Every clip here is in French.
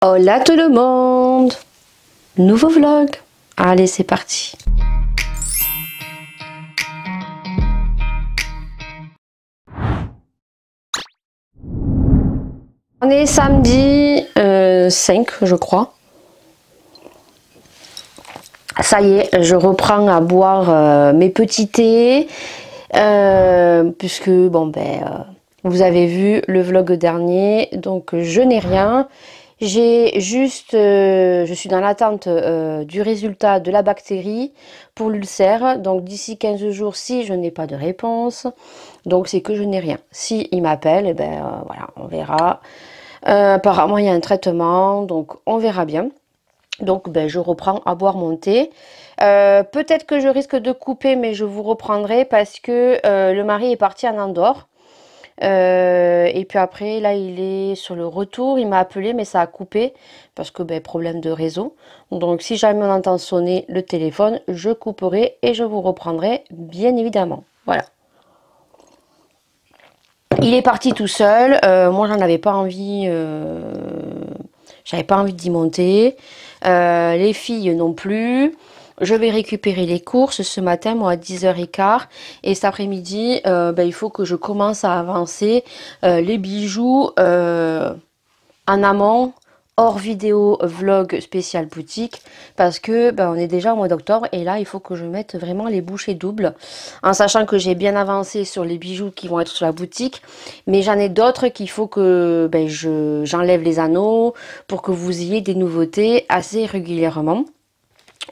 Hola tout le monde! Nouveau vlog! Allez, c'est parti! On est samedi 5, je crois. Ça y est, je reprends à boire mes petits thés. Puisque, bon vous avez vu le vlog dernier, donc je n'ai rien. J'ai juste, je suis dans l'attente du résultat de la bactérie pour l'ulcère. Donc d'ici 15 jours, si je n'ai pas de réponse, donc c'est que je n'ai rien. Si il m'appelle, et voilà, on verra. Apparemment, il y a un traitement, donc on verra bien. Donc je reprends à boire mon thé. Peut-être que je risque de couper, mais je vous reprendrai parce que le mari est parti en Andorre. Et puis après, là, il est sur le retour. Il m'a appelé, mais ça a coupé parce que problème de réseau. Donc, si jamais on entend sonner le téléphone, je couperai et je vous reprendrai, bien évidemment. Voilà. Il est parti tout seul. Moi, j'en avais pas envie. J'avais pas envie d'y monter. Les filles non plus. Je vais récupérer les courses ce matin, moi, à 10h15. Et cet après-midi, il faut que je commence à avancer les bijoux en amont, hors vidéo, vlog spécial boutique. Parce que on est déjà au mois d'octobre. Et là, il faut que je mette vraiment les bouchées doubles. En sachant que j'ai bien avancé sur les bijoux qui vont être sur la boutique. Mais j'en ai d'autres qu'il faut que j'enlève les anneaux pour que vous ayez des nouveautés assez régulièrement.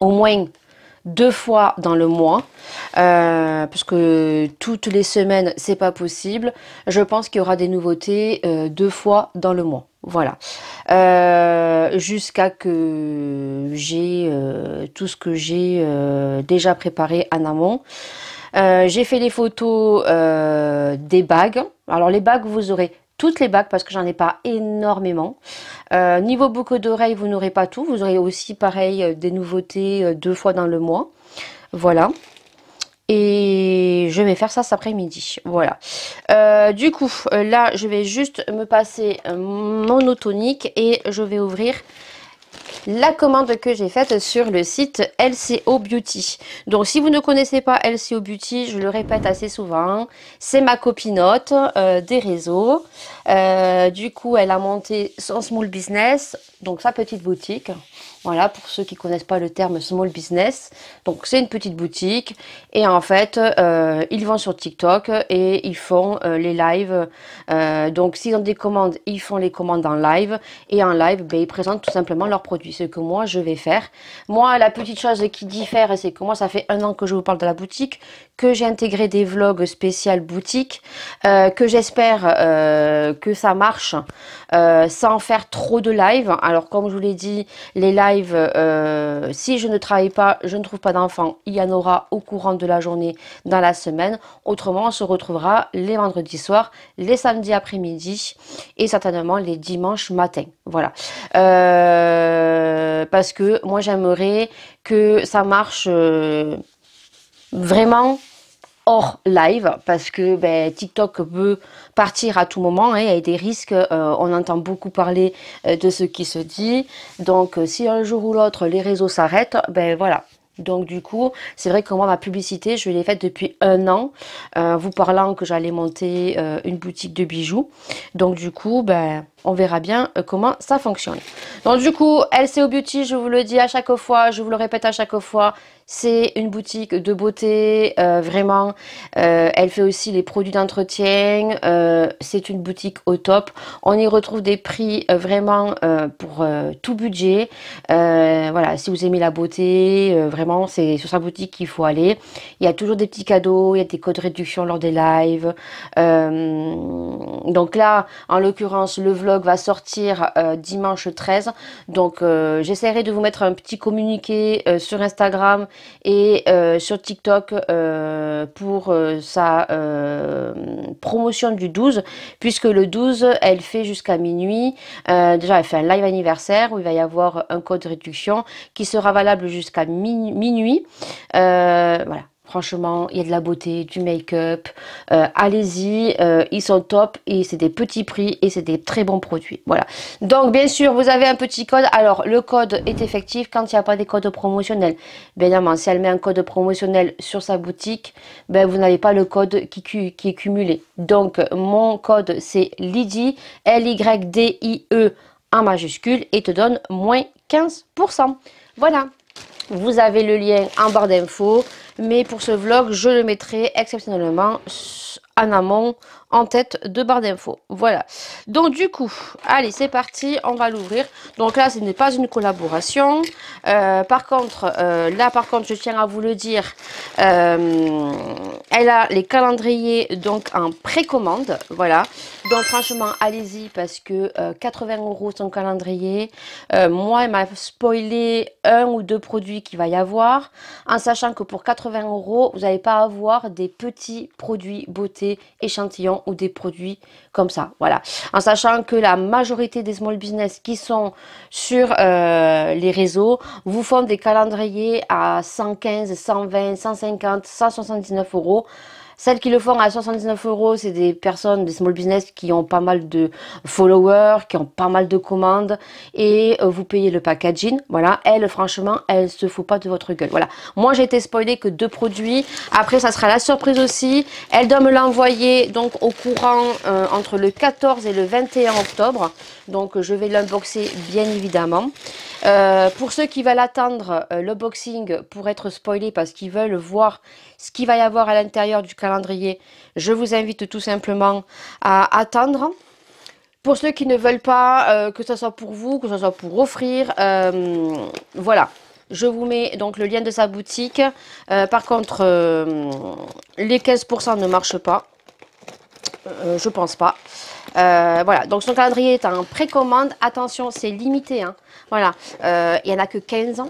Au moins 2 fois dans le mois, parce que toutes les semaines c'est pas possible. Je pense qu'il y aura des nouveautés 2 fois dans le mois, voilà, jusqu'à que j'ai tout ce que j'ai déjà préparé en amont. J'ai fait les photos des bagues. Alors les bagues, vous aurez toutes les bagues parce que j'en ai pas énormément. Niveau boucle d'oreilles, vous n'aurez pas tout. Vous aurez aussi pareil des nouveautés 2 fois dans le mois. Voilà. Et je vais faire ça cet après-midi. Voilà. Du coup, là, je vais juste me passer mon eau tonique et je vais ouvrir la commande que j'ai faite sur le site LCO Beauty. Donc si vous ne connaissez pas LCO Beauty, je le répète assez souvent, c'est ma copinote des réseaux. Du coup, elle a monté son small business, donc sa petite boutique. Voilà, pour ceux qui ne connaissent pas le terme small business. Donc c'est une petite boutique et en fait, ils vont sur TikTok et ils font les lives. Donc s'ils ont des commandes, ils font les commandes en live et en live, ils présentent tout simplement leurs produits. Ce que moi, je vais faire. Moi, la petite chose qui diffère, c'est que moi, ça fait 1 an que je vous parle de la boutique, que j'ai intégré des vlogs spécial boutique, que j'espère que ça marche sans faire trop de live. Alors comme je vous l'ai dit, les lives, si je ne travaille pas, je ne trouve pas d'enfants, il y en aura au courant de la journée dans la semaine. Autrement, on se retrouvera les vendredis soirs, les samedis après-midi et certainement les dimanches matin. Voilà. Parce que moi, j'aimerais que ça marche vraiment hors live parce que TikTok peut partir à tout moment, hein, il y a des risques, on entend beaucoup parler de ce qui se dit, donc si un jour ou l'autre les réseaux s'arrêtent, voilà. Donc du coup, c'est vrai que moi, ma publicité, je l'ai faite depuis 1 an, vous parlant que j'allais monter une boutique de bijoux. Donc du coup, on verra bien comment ça fonctionne. Donc du coup, LCO Beauty, je vous le dis à chaque fois, je vous le répète à chaque fois, c'est une boutique de beauté, vraiment. Elle fait aussi les produits d'entretien. C'est une boutique au top. On y retrouve des prix vraiment pour tout budget. Voilà, si vous aimez la beauté, vraiment, c'est sur sa boutique qu'il faut aller. Il y a toujours des petits cadeaux, il y a des codes de réduction lors des lives. Donc là, en l'occurrence, le vlog va sortir dimanche 13. Donc j'essaierai de vous mettre un petit communiqué sur Instagram et sur TikTok pour sa promotion du 12, puisque le 12 elle fait jusqu'à minuit. Déjà elle fait un live anniversaire où il va y avoir un code de réduction qui sera valable jusqu'à minuit. Voilà. franchement, il y a de la beauté, du make-up. Allez-y, ils sont top et c'est des petits prix et c'est des très bons produits. Voilà. Donc, bien sûr, vous avez un petit code. Alors, le code est effectif quand il n'y a pas des codes promotionnels. Bien évidemment, si elle met un code promotionnel sur sa boutique, ben, vous n'avez pas le code qui est cumulé. Donc, mon code, c'est Lydie, Lydie en majuscule et te donne moins 15%. Voilà. Vous avez le lien en barre d'infos, mais pour ce vlog, je le mettrai exceptionnellement en amont, en tête de barre d'infos. Voilà. Donc du coup, allez, c'est parti, on va l'ouvrir. Donc là, ce n'est pas une collaboration. Par contre, je tiens à vous le dire, elle a les calendriers donc en précommande. Voilà. Donc franchement, allez-y parce que 80 € son calendrier. Moi, elle m'a spoilé un ou deux produits qu'il va y avoir, en sachant que pour 80 €, vous n'allez pas avoir des petits produits beauté échantillons ou des produits comme ça. Voilà. En sachant que la majorité des small business qui sont sur les réseaux vous font des calendriers à 115, 120, 150, 179 €. Celles qui le font à 79 €, c'est des personnes, des small business qui ont pas mal de followers, qui ont pas mal de commandes et vous payez le packaging. Voilà, elle, franchement, elle se fout pas de votre gueule. Voilà, moi j'ai été spoilée que 2 produits. Après, ça sera la surprise aussi. Elle doit me l'envoyer donc au courant entre le 14 et le 21 octobre. Donc, je vais l'unboxer bien évidemment. Pour ceux qui veulent attendre le boxing pour être spoilés parce qu'ils veulent voir ce qu'il va y avoir à l'intérieur du calendrier, je vous invite tout simplement à attendre. Pour ceux qui ne veulent pas que ce soit pour vous, que ce soit pour offrir, voilà. Je vous mets donc le lien de sa boutique. Par contre, les 15% ne marchent pas. Je pense pas. Voilà, donc son calendrier est en précommande. Attention, c'est limité. Hein. Voilà, il n'y en a que 15 ans,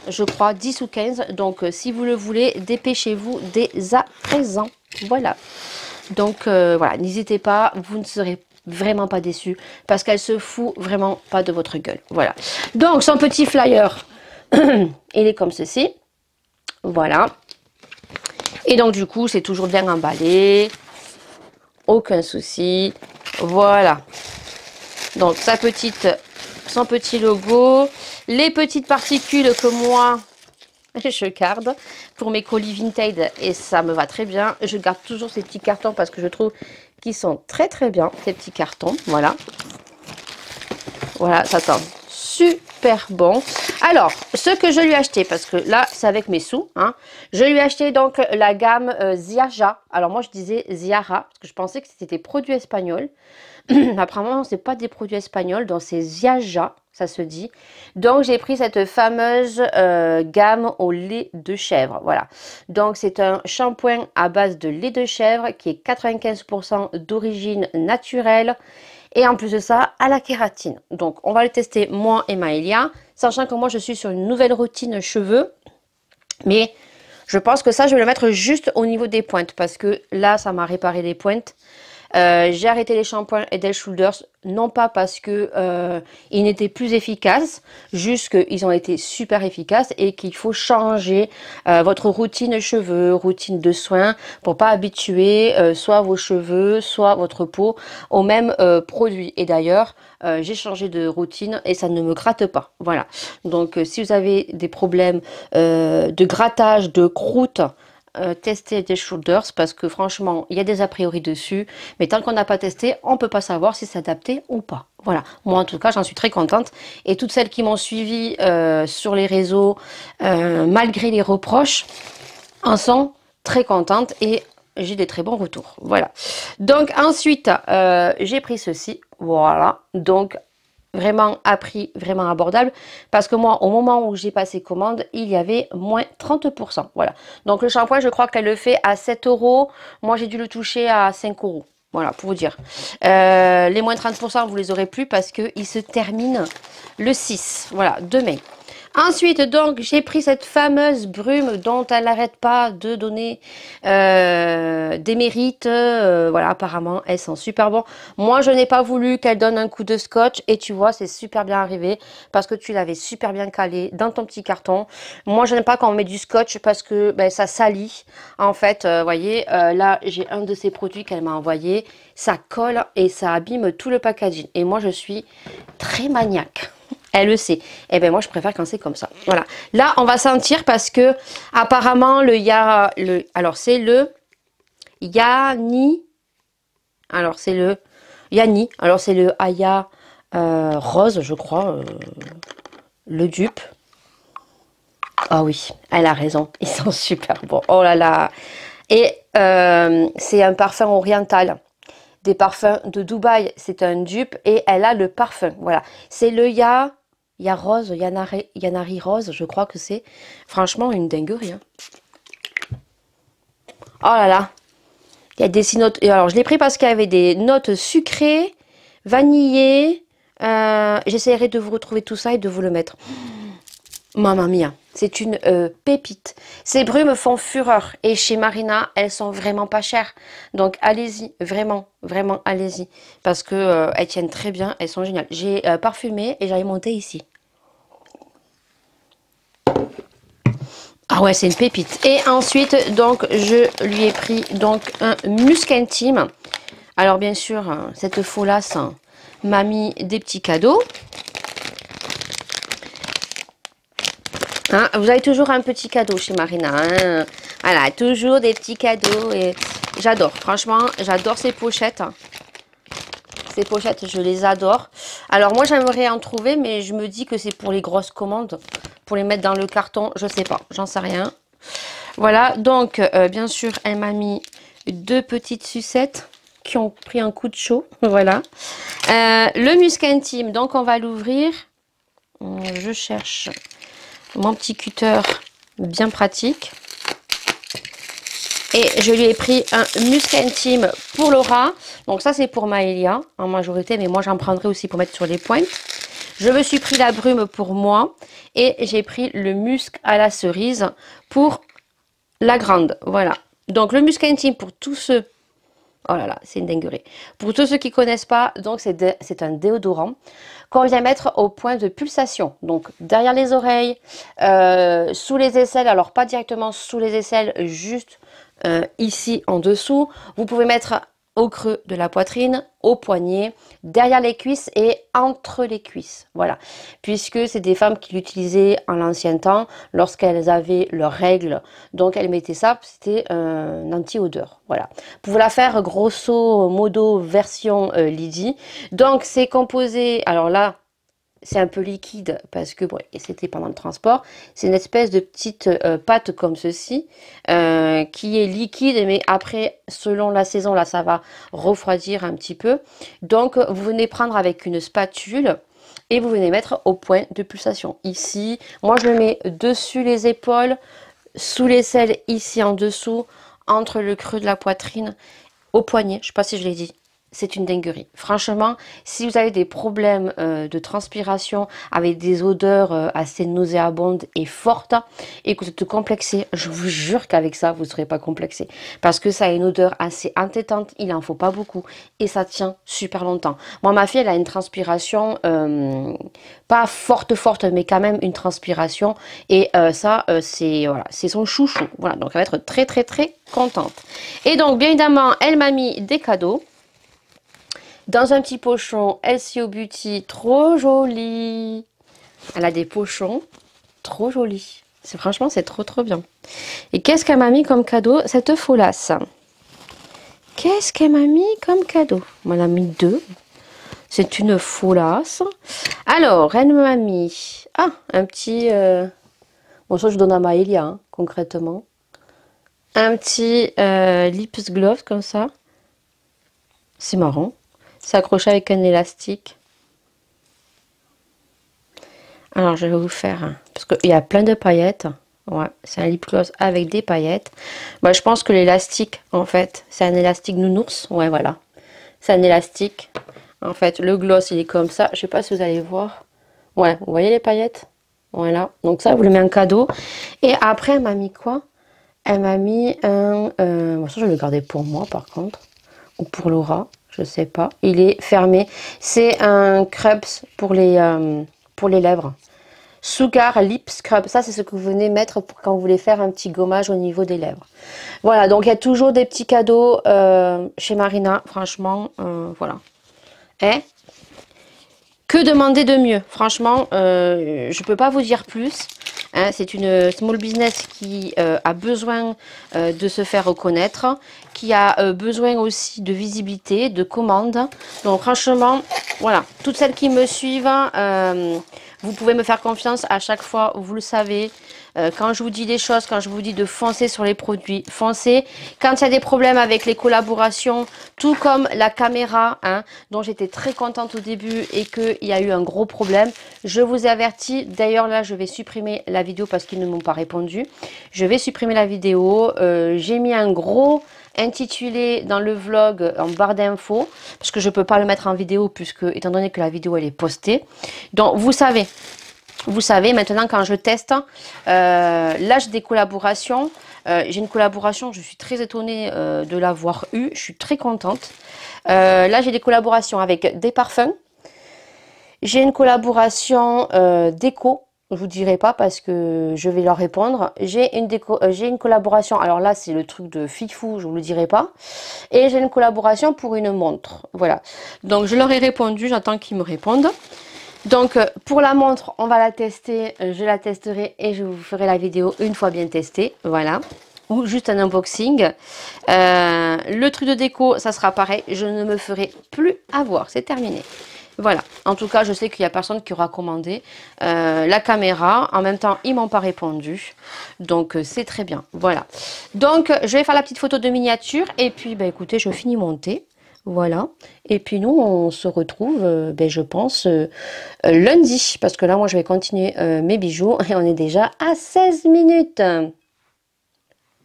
je crois, 10 ou 15. Donc, si vous le voulez, dépêchez-vous dès à présent. Voilà. Donc, voilà, n'hésitez pas, vous ne serez vraiment pas déçus parce qu'elle se fout vraiment pas de votre gueule. Voilà. Donc, son petit flyer, il est comme ceci. Voilà. Et donc, du coup, c'est toujours bien emballé. Aucun souci. Voilà. Donc, son petit logo. Les petites particules que moi, je garde pour mes colis vintage. Et ça me va très bien. Je garde toujours ces petits cartons parce que je trouve qu'ils sont très très bien. Ces petits cartons. Voilà. Voilà, ça sent super bon. Alors, ce que je lui ai acheté, parce que là, c'est avec mes sous, hein, je lui ai acheté donc la gamme Ziaja. Alors, moi, je disais Ziara, parce que je pensais que c'était des produits espagnols. Apparemment, ce n'est pas des produits espagnols, donc c'est Ziaja, ça se dit. Donc, j'ai pris cette fameuse gamme au lait de chèvre. Voilà. Donc, c'est un shampoing à base de lait de chèvre qui est 95% d'origine naturelle. Et en plus de ça, à la kératine. Donc, on va le tester, moi et Maëlia. Sachant que moi, je suis sur une nouvelle routine cheveux. Mais je pense que ça, je vais le mettre juste au niveau des pointes. Parce que là, ça m'a réparé les pointes. J'ai arrêté les shampoings Head & Shoulders, non pas parce que ils n'étaient plus efficaces, juste qu'ils ont été super efficaces et qu'il faut changer votre routine cheveux, routine de soins pour pas habituer soit vos cheveux, soit votre peau au même produit. Et d'ailleurs, j'ai changé de routine et ça ne me gratte pas. Voilà. Donc, si vous avez des problèmes de grattage, de croûte, tester des shoulders parce que franchement il y a des a priori dessus, mais tant qu'on n'a pas testé on peut pas savoir si c'est adapté ou pas. Voilà, moi en tout cas j'en suis très contente et toutes celles qui m'ont suivi sur les réseaux malgré les reproches en sont très contentes et j'ai des très bons retours. Voilà, donc ensuite j'ai pris ceci. Voilà, donc vraiment à prix vraiment abordable parce que moi au moment où j'ai passé commande il y avait moins 30%. Voilà, donc le shampoing je crois qu'elle le fait à 7 €. Moi j'ai dû le toucher à 5 €. Voilà, pour vous dire. Les moins 30% vous les aurez plus parce qu'il se termine le 6, voilà, demain. Ensuite, donc, j'ai pris cette fameuse brume dont elle n'arrête pas de donner des mérites. Voilà, apparemment, elles sont super bon. Moi, je n'ai pas voulu qu'elle donne un coup de scotch. Et tu vois, c'est super bien arrivé parce que tu l'avais super bien calé dans ton petit carton. Moi, je n'aime pas quand on met du scotch parce que ben, ça salit. En fait, vous voyez, là, j'ai un de ces produits qu'elle m'a envoyé. Ça colle et ça abîme tout le packaging. Et moi, je suis très maniaque. Elle le sait. Et ben moi, je préfère quand c'est comme ça. Voilà. Là, on va sentir parce que apparemment, alors, c'est le Yani. Alors, c'est le Yani. Alors, c'est le Aya rose, je crois. Le dupe. Ah oui, elle a raison. Ils sont super bons. Oh là là. Et c'est un parfum oriental. Des parfums de Dubaï. C'est un dupe et elle a le parfum. Voilà. C'est le rose, Yanari rose, je crois que c'est. Franchement, une dinguerie. Hein. Oh là là. Il y a des notes. Alors, je l'ai pris parce qu'il y avait des notes sucrées, vanillées. J'essaierai de vous retrouver tout ça et de vous le mettre. Mamma mia, c'est une pépite. Ces brumes font fureur et chez Marina, elles sont vraiment pas chères. Donc allez-y, vraiment, vraiment allez-y. Parce que elles tiennent très bien, elles sont géniales. J'ai parfumé et j'allais monter ici. Ah ouais, c'est une pépite. Et ensuite, donc, je lui ai pris donc un musc intime. Alors bien sûr, cette folasse m'a mis des petits cadeaux. Hein, vous avez toujours un petit cadeau chez Marina. Hein. Voilà, toujours des petits cadeaux. Et j'adore, franchement, j'adore ces pochettes. Ces pochettes, je les adore. Alors moi, j'aimerais en trouver, mais je me dis que c'est pour les grosses commandes. Pour les mettre dans le carton, je sais pas, j'en sais rien. Voilà, donc, bien sûr, elle m'a mis 2 petites sucettes qui ont pris un coup de chaud. Voilà. Le musc intime, donc on va l'ouvrir. Je cherche mon petit cutter bien pratique. Et je lui ai pris un musc intime pour Laura. Donc ça, c'est pour Maëlia en majorité, mais moi, j'en prendrai aussi pour mettre sur les pointes. Je me suis pris la brume pour moi et j'ai pris le musc à la cerise pour la grande. Voilà. Donc, le musc intime pour tous ceux... Oh là là, c'est une dinguerie. Pour tous ceux qui ne connaissent pas, donc c'est un déodorant qu'on vient mettre au point de pulsation. Donc derrière les oreilles, sous les aisselles, alors pas directement sous les aisselles, juste ici en dessous. Vous pouvez mettre au creux de la poitrine, au poignet, derrière les cuisses et entre les cuisses. Voilà. Puisque c'est des femmes qui l'utilisaient en l'ancien temps lorsqu'elles avaient leurs règles. Donc elles mettaient ça, c'était un anti-odeur. Voilà. Vous pouvez la faire grosso modo version Lydie. Donc c'est composé, alors là, c'est un peu liquide parce que bon, c'était pendant le transport. C'est une espèce de petite pâte comme ceci qui est liquide, mais après, selon la saison, là, ça va refroidir un petit peu. Donc, vous venez prendre avec une spatule et vous venez mettre au point de pulsation. Ici, moi, je le mets dessus les épaules, sous l'aisselle, ici en dessous, entre le creux de la poitrine, au poignet. Je ne sais pas si je l'ai dit. C'est une dinguerie. Franchement, si vous avez des problèmes de transpiration avec des odeurs assez nauséabondes et fortes et que vous êtes complexé, je vous jure qu'avec ça, vous ne serez pas complexé. Parce que ça a une odeur assez entêtante, il n'en faut pas beaucoup et ça tient super longtemps. Moi, ma fille, elle a une transpiration pas forte, mais quand même une transpiration. Et ça, c'est voilà, c'est son chouchou. Voilà, donc elle va être très, très, très contente. Et donc, bien évidemment, elle m'a mis des cadeaux. Dans un petit pochon LCO Beauty, trop joli. Elle a des pochons trop jolis. Franchement, c'est trop trop bien. Et qu'est-ce qu'elle m'a mis comme cadeau? Cette folasse. Qu'est-ce qu'elle m'a mis comme cadeau? Elle m'a mis 2. C'est une folasse. Alors, elle m'a mis... Ah, un petit... Bon, ça, je donne à Maëlia, hein, concrètement. Un petit lips glove, comme ça. C'est marrant. C'est accroché avec un élastique. Alors, je vais vous faire... Parce qu'il y a plein de paillettes. Ouais, c'est un lip gloss avec des paillettes. Bah, je pense que l'élastique, en fait, c'est un élastique nounours. Ouais, voilà. C'est un élastique. En fait, le gloss, il est comme ça. Je sais pas si vous allez voir. Ouais, vous voyez les paillettes? Voilà, donc ça, vous le mettez en cadeau. Et après, elle m'a mis quoi? Elle m'a mis un... bon, ça, je vais le garder pour moi, par contre. Ou pour Laura, je sais pas. Il est fermé. C'est un Scrubs pour les lèvres. Sugar Lip Scrub. Ça, c'est ce que vous venez mettre pour quand vous voulez faire un petit gommage au niveau des lèvres. Voilà, donc il y a toujours des petits cadeaux chez Marina. Franchement, voilà. Eh, que demander de mieux? Franchement, je ne peux pas vous dire plus. Hein, c'est une small business qui a besoin de se faire reconnaître, qui a besoin aussi de visibilité, de commandes. Donc franchement, voilà, toutes celles qui me suivent, vous pouvez me faire confiance à chaque fois, vous le savez. Quand je vous dis des choses, quand je vous dis de foncer sur les produits, foncez. Quand il y a des problèmes avec les collaborations, tout comme la caméra, hein, dont j'étais très contente au début et qu'il y a eu un gros problème, je vous ai averti. D'ailleurs, là, je vais supprimer la vidéo parce qu'ils ne m'ont pas répondu. Je vais supprimer la vidéo. J'ai mis un gros intitulé dans le vlog en barre d'infos parce que je ne peux pas le mettre en vidéo puisque, étant donné que la vidéo, elle est postée. Donc, vous savez maintenant quand je teste, là j'ai des collaborations. J'ai une collaboration, je suis très étonnée de l'avoir eue, je suis très contente. Là j'ai des collaborations avec des parfums. J'ai une collaboration déco, je vous dirai pas parce que je vais leur répondre. J'ai une collaboration, alors là c'est le truc de fifou, je vous le dirai pas. Et j'ai une collaboration pour une montre, voilà. Donc je leur ai répondu, j'attends qu'ils me répondent. Donc pour la montre, on va la tester, je la testerai et je vous ferai la vidéo une fois bien testée, voilà. Ou juste un unboxing. Le truc de déco, ça sera pareil, je ne me ferai plus avoir, c'est terminé. Voilà, en tout cas je sais qu'il n'y a personne qui aura commandé la caméra, en même temps ils m'ont pas répondu, donc c'est très bien, voilà. Donc je vais faire la petite photo de miniature et puis bah, écoutez, je finis mon thé. Voilà, et puis nous on se retrouve, ben, je pense, lundi, parce que là moi je vais continuer mes bijoux et on est déjà à 16 minutes.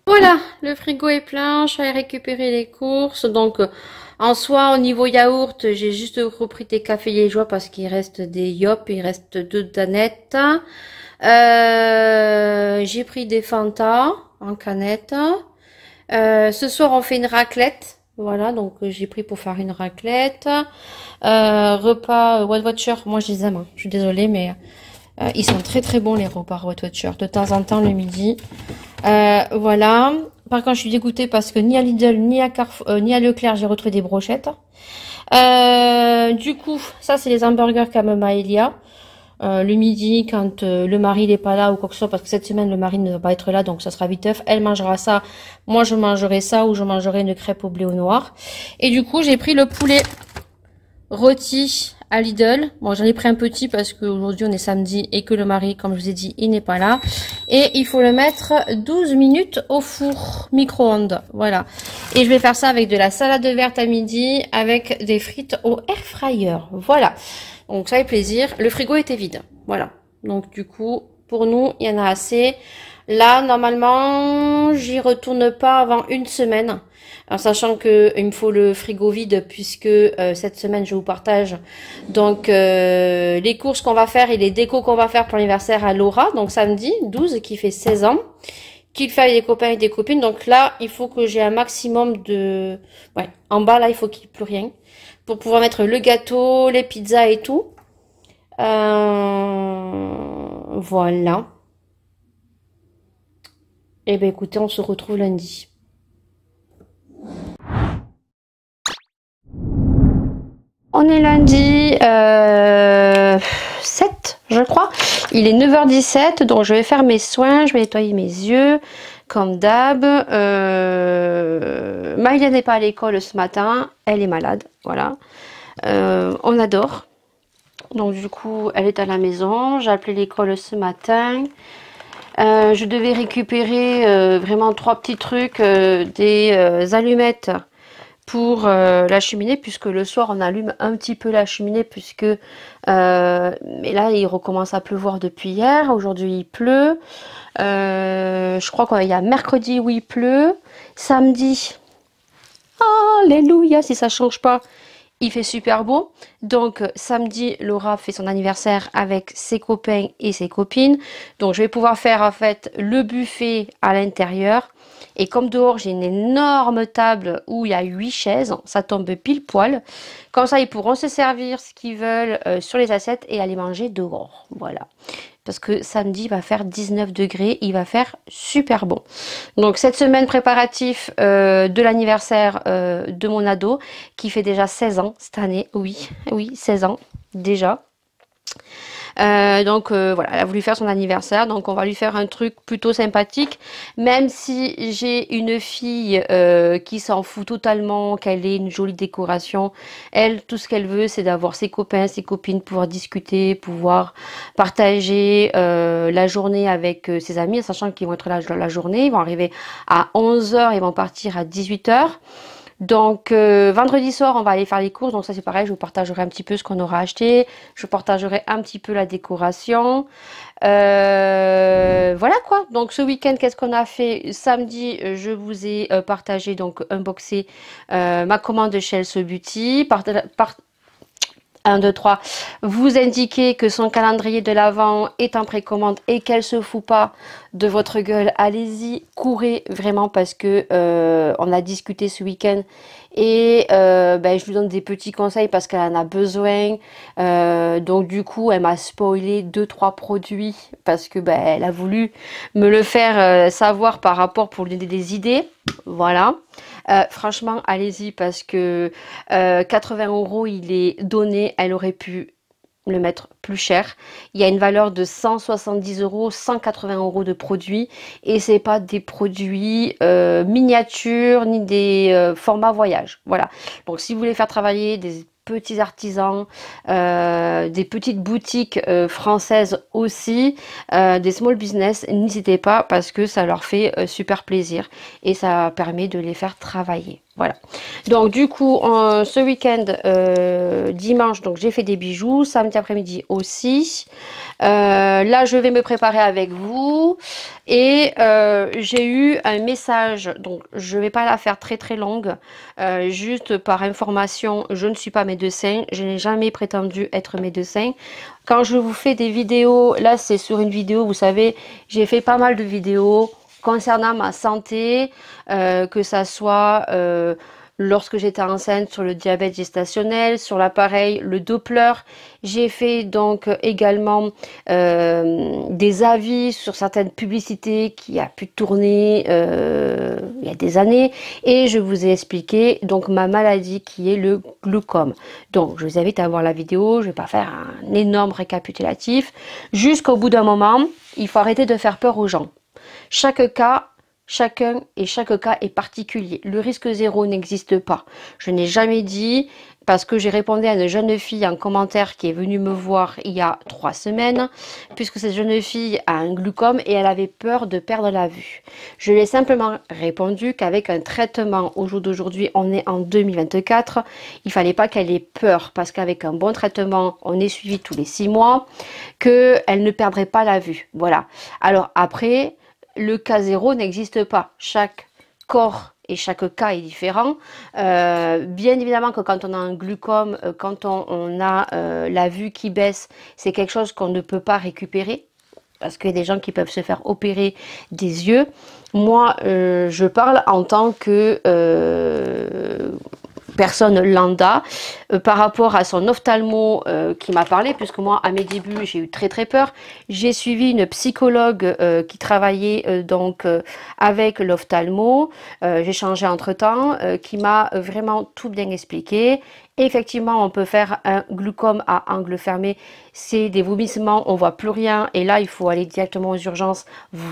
Voilà, le frigo est plein, je suis allée récupérer les courses, donc en soi au niveau yaourt, j'ai juste repris des cafés liégeois parce qu'il reste des Yop, il reste 2 danettes. J'ai pris des Fanta en canette. Ce soir on fait une raclette. Voilà, donc j'ai pris pour faire une raclette. Repas Weight Watcher, moi je les aime, hein. Je suis désolée, mais ils sont très très bons les repas Weight Watcher. De temps en temps le midi. Voilà. Par contre, je suis dégoûtée parce que ni à Lidl, ni à Carrefour, ni à Leclerc, j'ai retrouvé des brochettes. Du coup, ça c'est les hamburgers Kamema Elia. Le midi, quand le mari n'est pas là ou quoi que ce soit, parce que cette semaine le mari ne va pas être là, donc ça sera viteuf. Elle mangera ça, moi je mangerai ça, ou je mangerai une crêpe au blé au noir. Et du coup j'ai pris le poulet rôti à Lidl. Bon, j'en ai pris un petit parce qu'aujourd'hui on est samedi et que le mari, comme je vous ai dit, il n'est pas là. Et il faut le mettre 12 minutes au four micro-ondes. Voilà. Et je vais faire ça avec de la salade verte à midi, avec des frites au air fryer. Voilà. Donc ça fait plaisir. Le frigo était vide. Voilà. Donc du coup, pour nous, il y en a assez. Là, normalement, j'y retourne pas avant une semaine. En sachant que il me faut le frigo vide puisque cette semaine, je vous partage donc les courses qu'on va faire et les décos qu'on va faire pour l'anniversaire à Laura. Donc samedi 12, qui fait 16 ans. Qu'il fait avec des copains et des copines. Donc là, il faut que j'ai un maximum de... Ouais, en bas, là, il faut qu'il n'y ait plus rien. Pour pouvoir mettre le gâteau, les pizzas et tout. Voilà. Et ben écoutez, on se retrouve lundi. On est lundi 7, je crois. Il est 9h17, donc je vais faire mes soins, je vais nettoyer mes yeux, comme d'hab. Maïla n'est pas à l'école ce matin, elle est malade, voilà. On adore. Donc du coup, elle est à la maison. J'ai appelé l'école ce matin. Je devais récupérer vraiment 3 petits trucs, des allumettes pour la cheminée, puisque le soir on allume un petit peu la cheminée, puisque mais là il recommence à pleuvoir depuis hier. Aujourd'hui il pleut. Je crois qu'il y a mercredi où il pleut. Samedi, alléluia, si ça change pas, Il fait super beau. Donc samedi, Laura fait son anniversaire avec ses copains et ses copines. Donc je vais pouvoir faire en fait le buffet à l'intérieur. Et comme dehors, j'ai une énorme table où il y a 8 chaises, ça tombe pile poil. Comme ça, ils pourront se servir ce qu'ils veulent sur les assiettes et aller manger dehors. Voilà. Parce que samedi, il va faire 19 degrés, il va faire super bon. Donc cette semaine préparatif de l'anniversaire de mon ado qui fait déjà 16 ans cette année. Oui, oui, 16 ans déjà. Voilà, elle a voulu faire son anniversaire, donc on va lui faire un truc plutôt sympathique, même si j'ai une fille qui s'en fout totalement, qu'elle ait une jolie décoration. Elle, tout ce qu'elle veut, c'est d'avoir ses copains, ses copines, pouvoir discuter, pouvoir partager la journée avec ses amis, sachant qu'ils vont être là la journée, ils vont arriver à 11 h, ils vont partir à 18 h. Donc vendredi soir, on va aller faire les courses. Donc ça c'est pareil, je vous partagerai un petit peu ce qu'on aura acheté. Je partagerai un petit peu la décoration. Voilà quoi. Donc ce week-end, qu'est-ce qu'on a fait? Samedi, je vous ai partagé, donc unboxé ma commande chez Else Beauty. 1, 2, 3, vous indiquez que son calendrier de l'Avent est en précommande et qu'elle se fout pas de votre gueule. Allez-y, courez vraiment parce que on a discuté ce week-end et je lui donne des petits conseils parce qu'elle en a besoin. Donc du coup, elle m'a spoilé 2-3 produits parce que elle a voulu me le faire savoir par rapport pour lui donner des idées. Voilà. Franchement, allez-y parce que 80 € il est donné. Elle aurait pu le mettre plus cher. Il y a une valeur de 170 €, 180 € de produits et c'est pas des produits miniatures ni des formats voyage. Voilà. Donc si vous voulez faire travailler des petits artisans, des petites boutiques françaises aussi, des small business, n'hésitez pas parce que ça leur fait super plaisir et ça permet de les faire travailler. Voilà. Donc du coup, ce week-end, dimanche, donc j'ai fait des bijoux. Samedi après-midi aussi. Là, je vais me préparer avec vous. Et j'ai eu un message. Donc, je ne vais pas la faire très très longue. Juste par information, je ne suis pas médecin. Je n'ai jamais prétendu être médecin. Quand je vous fais des vidéos, là, c'est sur une vidéo. Vous savez, j'ai fait pas mal de vidéos concernant ma santé, que ça soit lorsque j'étais enceinte sur le diabète gestationnel, sur l'appareil, le Doppler. J'ai fait donc également des avis sur certaines publicités qui a pu tourner il y a des années et je vous ai expliqué donc ma maladie qui est le glaucome. Donc je vous invite à voir la vidéo, je ne vais pas faire un énorme récapitulatif. Jusqu'au bout d'un moment, il faut arrêter de faire peur aux gens. Chaque cas, chacun et chaque cas est particulier. Le risque zéro n'existe pas. Je n'ai jamais dit, parce que j'ai répondu à une jeune fille en commentaire qui est venue me voir il y a 3 semaines, puisque cette jeune fille a un glaucome et elle avait peur de perdre la vue. Je lui ai simplement répondu qu'avec un traitement, au jour d'aujourd'hui, on est en 2024, il fallait pas qu'elle ait peur, parce qu'avec un bon traitement, on est suivi tous les 6 mois, qu'elle ne perdrait pas la vue. Voilà. Alors après, le cas zéro n'existe pas. Chaque corps et chaque cas est différent. Bien évidemment que quand on a un glaucome, quand on a la vue qui baisse, c'est quelque chose qu'on ne peut pas récupérer. Parce qu'il y a des gens qui peuvent se faire opérer des yeux. Moi, je parle en tant que personne lambda par rapport à son ophtalmo qui m'a parlé, puisque moi à mes débuts j'ai eu très peur. J'ai suivi une psychologue qui travaillait avec l'ophtalmo. J'ai changé entre temps, qui m'a vraiment tout bien expliqué. Effectivement, on peut faire un glaucome à angle fermé. C'est des vomissements, on voit plus rien. Et là, il faut aller directement aux urgences.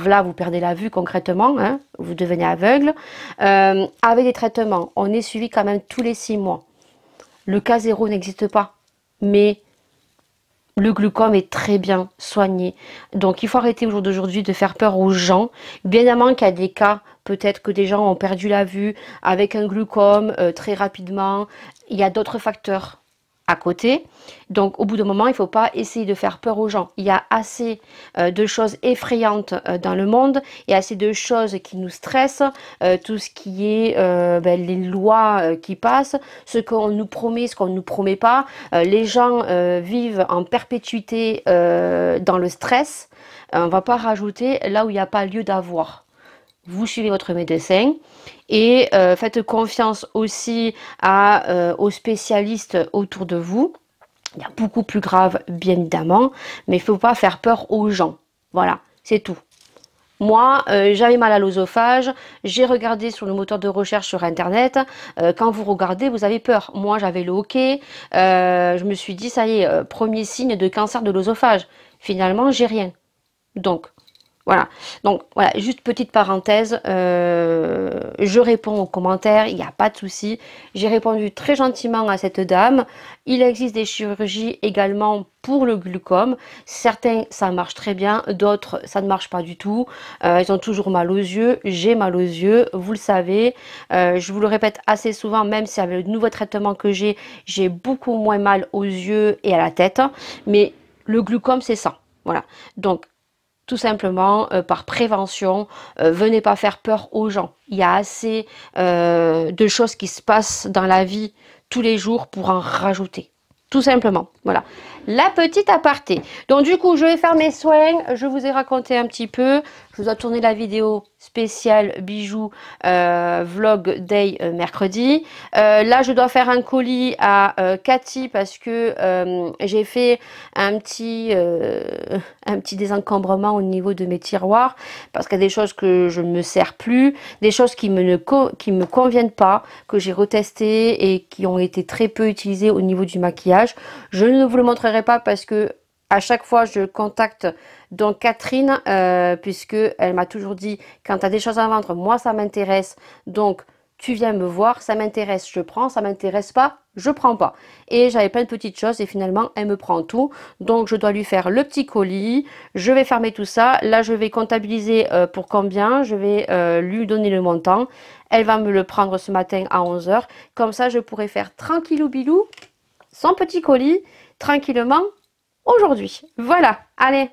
Là, vous perdez la vue concrètement. Hein, vous devenez aveugle. Avec des traitements, on est suivi quand même tous les 6 mois. Le cas zéro n'existe pas. Mais le glaucome est très bien soigné. Donc, il faut arrêter au jour d'aujourd'hui de faire peur aux gens. Bien évidemment qu'il y a des cas, peut-être que des gens ont perdu la vue avec un glaucome très rapidement. Il y a d'autres facteurs à côté. Donc au bout d'un moment, il ne faut pas essayer de faire peur aux gens. Il y a assez de choses effrayantes dans le monde, il y a assez de choses qui nous stressent, tout ce qui est les lois qui passent, ce qu'on nous promet, ce qu'on ne nous promet pas. Les gens vivent en perpétuité dans le stress. On ne va pas rajouter là où il n'y a pas lieu d'avoir. Vous suivez votre médecin et faites confiance aussi aux spécialistes autour de vous. Il y a beaucoup plus grave, bien évidemment, mais il ne faut pas faire peur aux gens. Voilà, c'est tout. Moi, j'avais mal à l'œsophage, j'ai regardé sur le moteur de recherche sur Internet. Quand vous regardez, vous avez peur. Moi, j'avais le hoquet. Je me suis dit, ça y est, premier signe de cancer de l'œsophage. Finalement, j'ai rien. Donc, voilà, juste petite parenthèse, je réponds aux commentaires, il n'y a pas de souci. J'ai répondu très gentiment à cette dame. Il existe des chirurgies également pour le glaucome. Certains, ça marche très bien, d'autres, ça ne marche pas du tout. Ils ont toujours mal aux yeux, j'ai mal aux yeux, vous le savez. Je vous le répète assez souvent, même si avec le nouveau traitement que j'ai beaucoup moins mal aux yeux et à la tête. Mais le glaucome, c'est ça. Voilà, donc tout simplement, par prévention, venez pas faire peur aux gens. Il y a assez de choses qui se passent dans la vie tous les jours pour en rajouter. Tout simplement, voilà. La petite aparté. Donc du coup, je vais faire mes soins. Je vous ai raconté un petit peu. Je dois tourner la vidéo spéciale bijoux vlog day mercredi. Là, je dois faire un colis à Cathy parce que j'ai fait un petit désencombrement au niveau de mes tiroirs parce qu'il y a des choses que je ne me sers plus, des choses qui me conviennent pas, que j'ai retestées et qui ont été très peu utilisées au niveau du maquillage. Je ne vous le montrerai pas parce que à chaque fois je contacte donc Catherine puisque elle m'a toujours dit quand tu as des choses à vendre, moi ça m'intéresse, donc tu viens me voir, ça m'intéresse, je prends, ça m'intéresse pas, je prends pas. Et j'avais plein de petites choses et finalement elle me prend tout, donc je dois lui faire le petit colis, je vais fermer tout ça. Là je vais comptabiliser pour combien, je vais lui donner le montant, elle va me le prendre ce matin à 11 h, comme ça je pourrai faire tranquillou bilou son petit colis tranquillement aujourd'hui. Voilà, allez,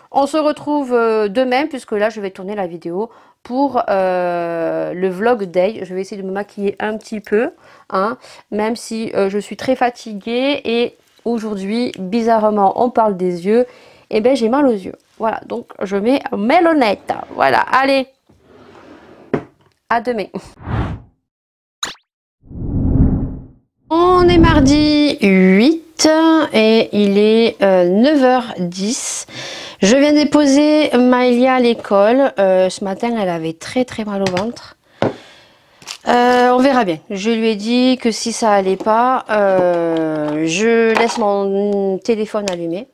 on se retrouve demain puisque là je vais tourner la vidéo pour le vlog day. Je vais essayer de me maquiller un petit peu, hein, même si je suis très fatiguée et aujourd'hui, bizarrement, on parle des yeux, et ben j'ai mal aux yeux. Voilà, donc je mets mes lunettes. Voilà, allez, à demain. On est mardi 8 et il est 9 h 10. Je viens déposer Maëlia à l'école. Ce matin, elle avait très mal au ventre. On verra bien. Je lui ai dit que si ça allait pas, je laisse mon téléphone allumé.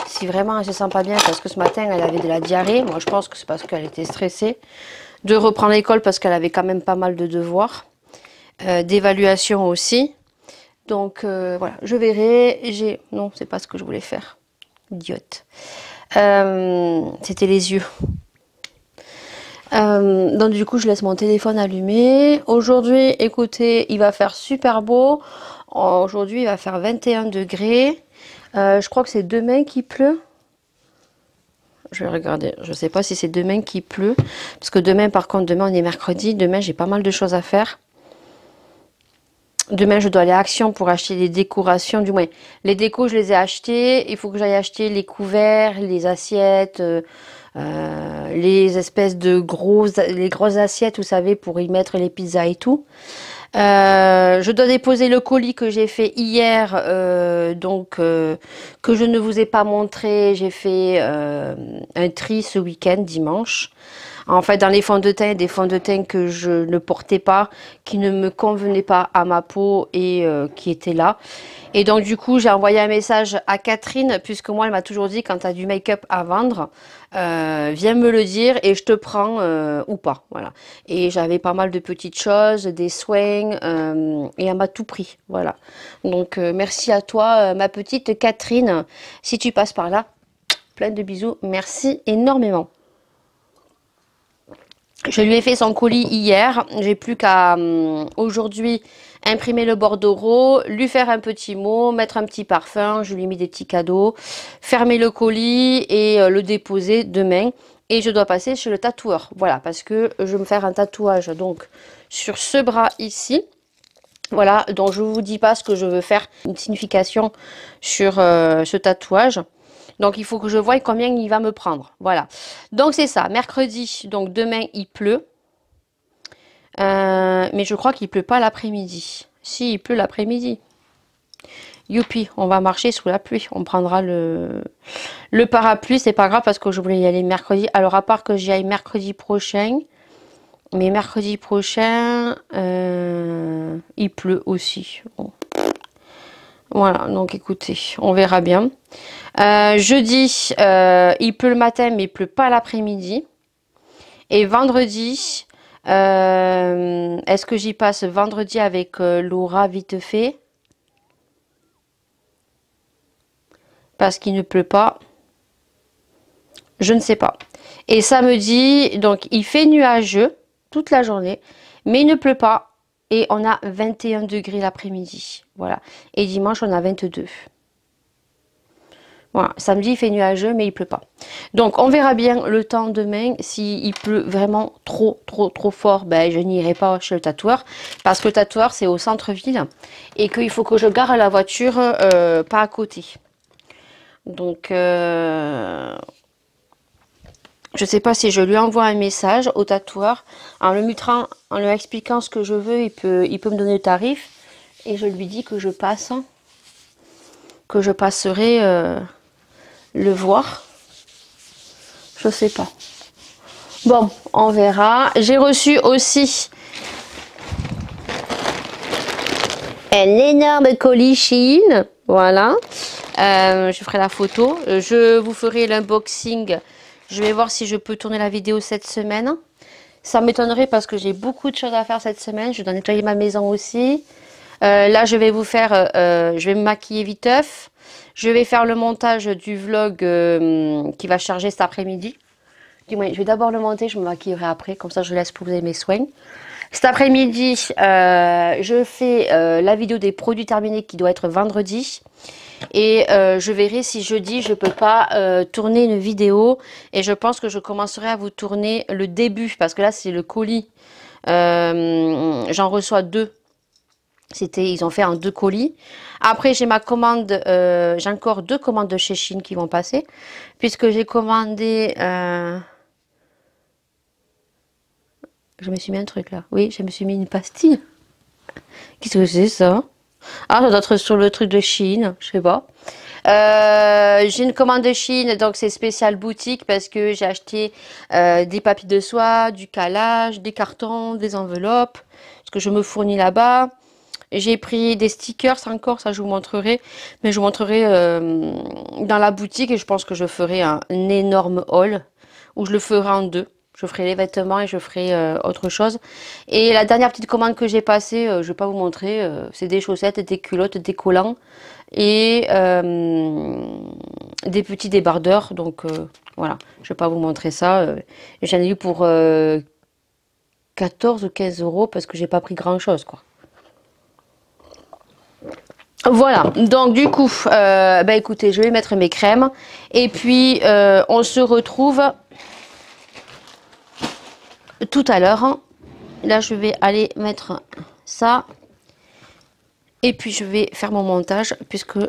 Si vraiment elle se sent pas bien, parce que ce matin, elle avait de la diarrhée. Moi, je pense que c'est parce qu'elle était stressée de reprendre l'école parce qu'elle avait quand même pas mal de devoirs. D'évaluation aussi. Donc voilà, je verrai. Non, c'est pas ce que je voulais faire. Idiote. C'était les yeux. Donc du coup, je laisse mon téléphone allumé. Aujourd'hui, écoutez, il va faire super beau. Aujourd'hui, il va faire 21 degrés. Je crois que c'est demain qu'il pleut. Je vais regarder. Je sais pas si c'est demain qu'il pleut. Parce que demain, par contre, demain on est mercredi. Demain, j'ai pas mal de choses à faire. Demain, je dois aller à Action pour acheter les décorations. Du moins, les décos, je les ai achetés. Il faut que j'aille acheter les couverts, les assiettes, les espèces de les grosses assiettes, vous savez, pour y mettre les pizzas et tout. Je dois déposer le colis que j'ai fait hier, que je ne vous ai pas montré. J'ai fait un tri ce week-end, dimanche. En fait, dans les fonds de teint, des fonds de teint que je ne portais pas, qui ne me convenaient pas à ma peau et qui étaient là. Et donc, du coup, j'ai envoyé un message à Catherine, puisque moi, elle m'a toujours dit, quand tu as du make-up à vendre, viens me le dire et je te prends ou pas. Voilà. Et j'avais pas mal de petites choses, des soins, et elle m'a tout pris. Voilà. Donc, merci à toi, ma petite Catherine. Si tu passes par là, plein de bisous. Merci énormément. Je lui ai fait son colis hier. J'ai plus qu'à aujourd'hui imprimer le bordereau, lui faire un petit mot, mettre un petit parfum, je lui ai mis des petits cadeaux, fermer le colis et le déposer demain. Et je dois passer chez le tatoueur. Voilà, parce que je vais me faire un tatouage donc sur ce bras ici. Voilà, donc je ne vous dis pas ce que je veux faire, une signification sur ce tatouage. Donc il faut que je voie combien il va me prendre. Voilà, donc c'est ça, mercredi, donc demain il pleut. Mais je crois qu'il pleut pas l'après-midi. Si, il pleut l'après-midi. Youpi, on va marcher sous la pluie. On prendra le parapluie, c'est pas grave parce que je voulais y aller mercredi. Alors à part que j'y aille mercredi prochain. Mais mercredi prochain, il pleut aussi. Bon. Voilà, donc écoutez, on verra bien. Jeudi, il pleut le matin, mais il pleut pas l'après-midi. Et vendredi, est-ce que j'y passe vendredi avec Laura vite fait? Parce qu'il ne pleut pas. Je ne sais pas. Et samedi, donc il fait nuageux toute la journée, mais il ne pleut pas. Et on a 21 degrés l'après-midi. Voilà. Et dimanche, on a 22. Voilà. Samedi, il fait nuageux, mais il pleut pas. Donc, on verra bien le temps demain. S'il pleut vraiment trop fort, ben, je n'irai pas chez le tatoueur. Parce que le tatoueur, c'est au centre-ville. Et qu'il faut que je gare la voiture pas à côté. Donc, je ne sais pas si je lui envoie un message au tatoueur en lui expliquant ce que je veux, il peut me donner le tarif et je lui dis que je passerai le voir. Je sais pas. Bon, on verra. J'ai reçu aussi un énorme colis Shein. Voilà. Je ferai la photo. Je vous ferai l'unboxing. Je vais voir si je peux tourner la vidéo cette semaine. Ça m'étonnerait parce que j'ai beaucoup de choses à faire cette semaine. Je dois nettoyer ma maison aussi. Là, je vais vous faire... je vais me maquiller viteuf. Je vais faire le montage du vlog qui va charger cet après-midi. Du moins, je vais d'abord le monter, je me maquillerai après. Comme ça, je laisse poser mes soins. Cet après-midi, je fais la vidéo des produits terminés qui doit être vendredi. Et je verrai si jeudi je peux pas tourner une vidéo. Et je pense que je commencerai à vous tourner le début. Parce que là c'est le colis. J'en reçois 2. Ils ont fait en 2 colis. Après j'ai ma commande. J'ai encore 2 commandes de chez Shein qui vont passer. Puisque j'ai commandé... Je me suis mis un truc là. Oui, je me suis mis une pastille. Qu'est-ce que c'est ça? Ah, ça doit être sur le truc de Shein, je sais pas. J'ai une commande de Shein, donc c'est spécial boutique parce que j'ai acheté des papiers de soie, du calage, des cartons, des enveloppes, parce que je me fournis là-bas. J'ai pris des stickers encore, ça je vous montrerai, mais je vous montrerai dans la boutique et je pense que je ferai un énorme haul où je le ferai en 2. Je ferai les vêtements et je ferai autre chose. Et la dernière petite commande que j'ai passée, je ne vais pas vous montrer, c'est des chaussettes, des culottes, des collants et des petits débardeurs. Donc voilà, je ne vais pas vous montrer ça. J'en ai eu pour 14 ou 15 € parce que j'ai pas pris grand chose quoi. Voilà, donc du coup, bah écoutez, je vais mettre mes crèmes et puis on se retrouve tout à l'heure. Là je vais aller mettre ça et puis je vais faire mon montage puisque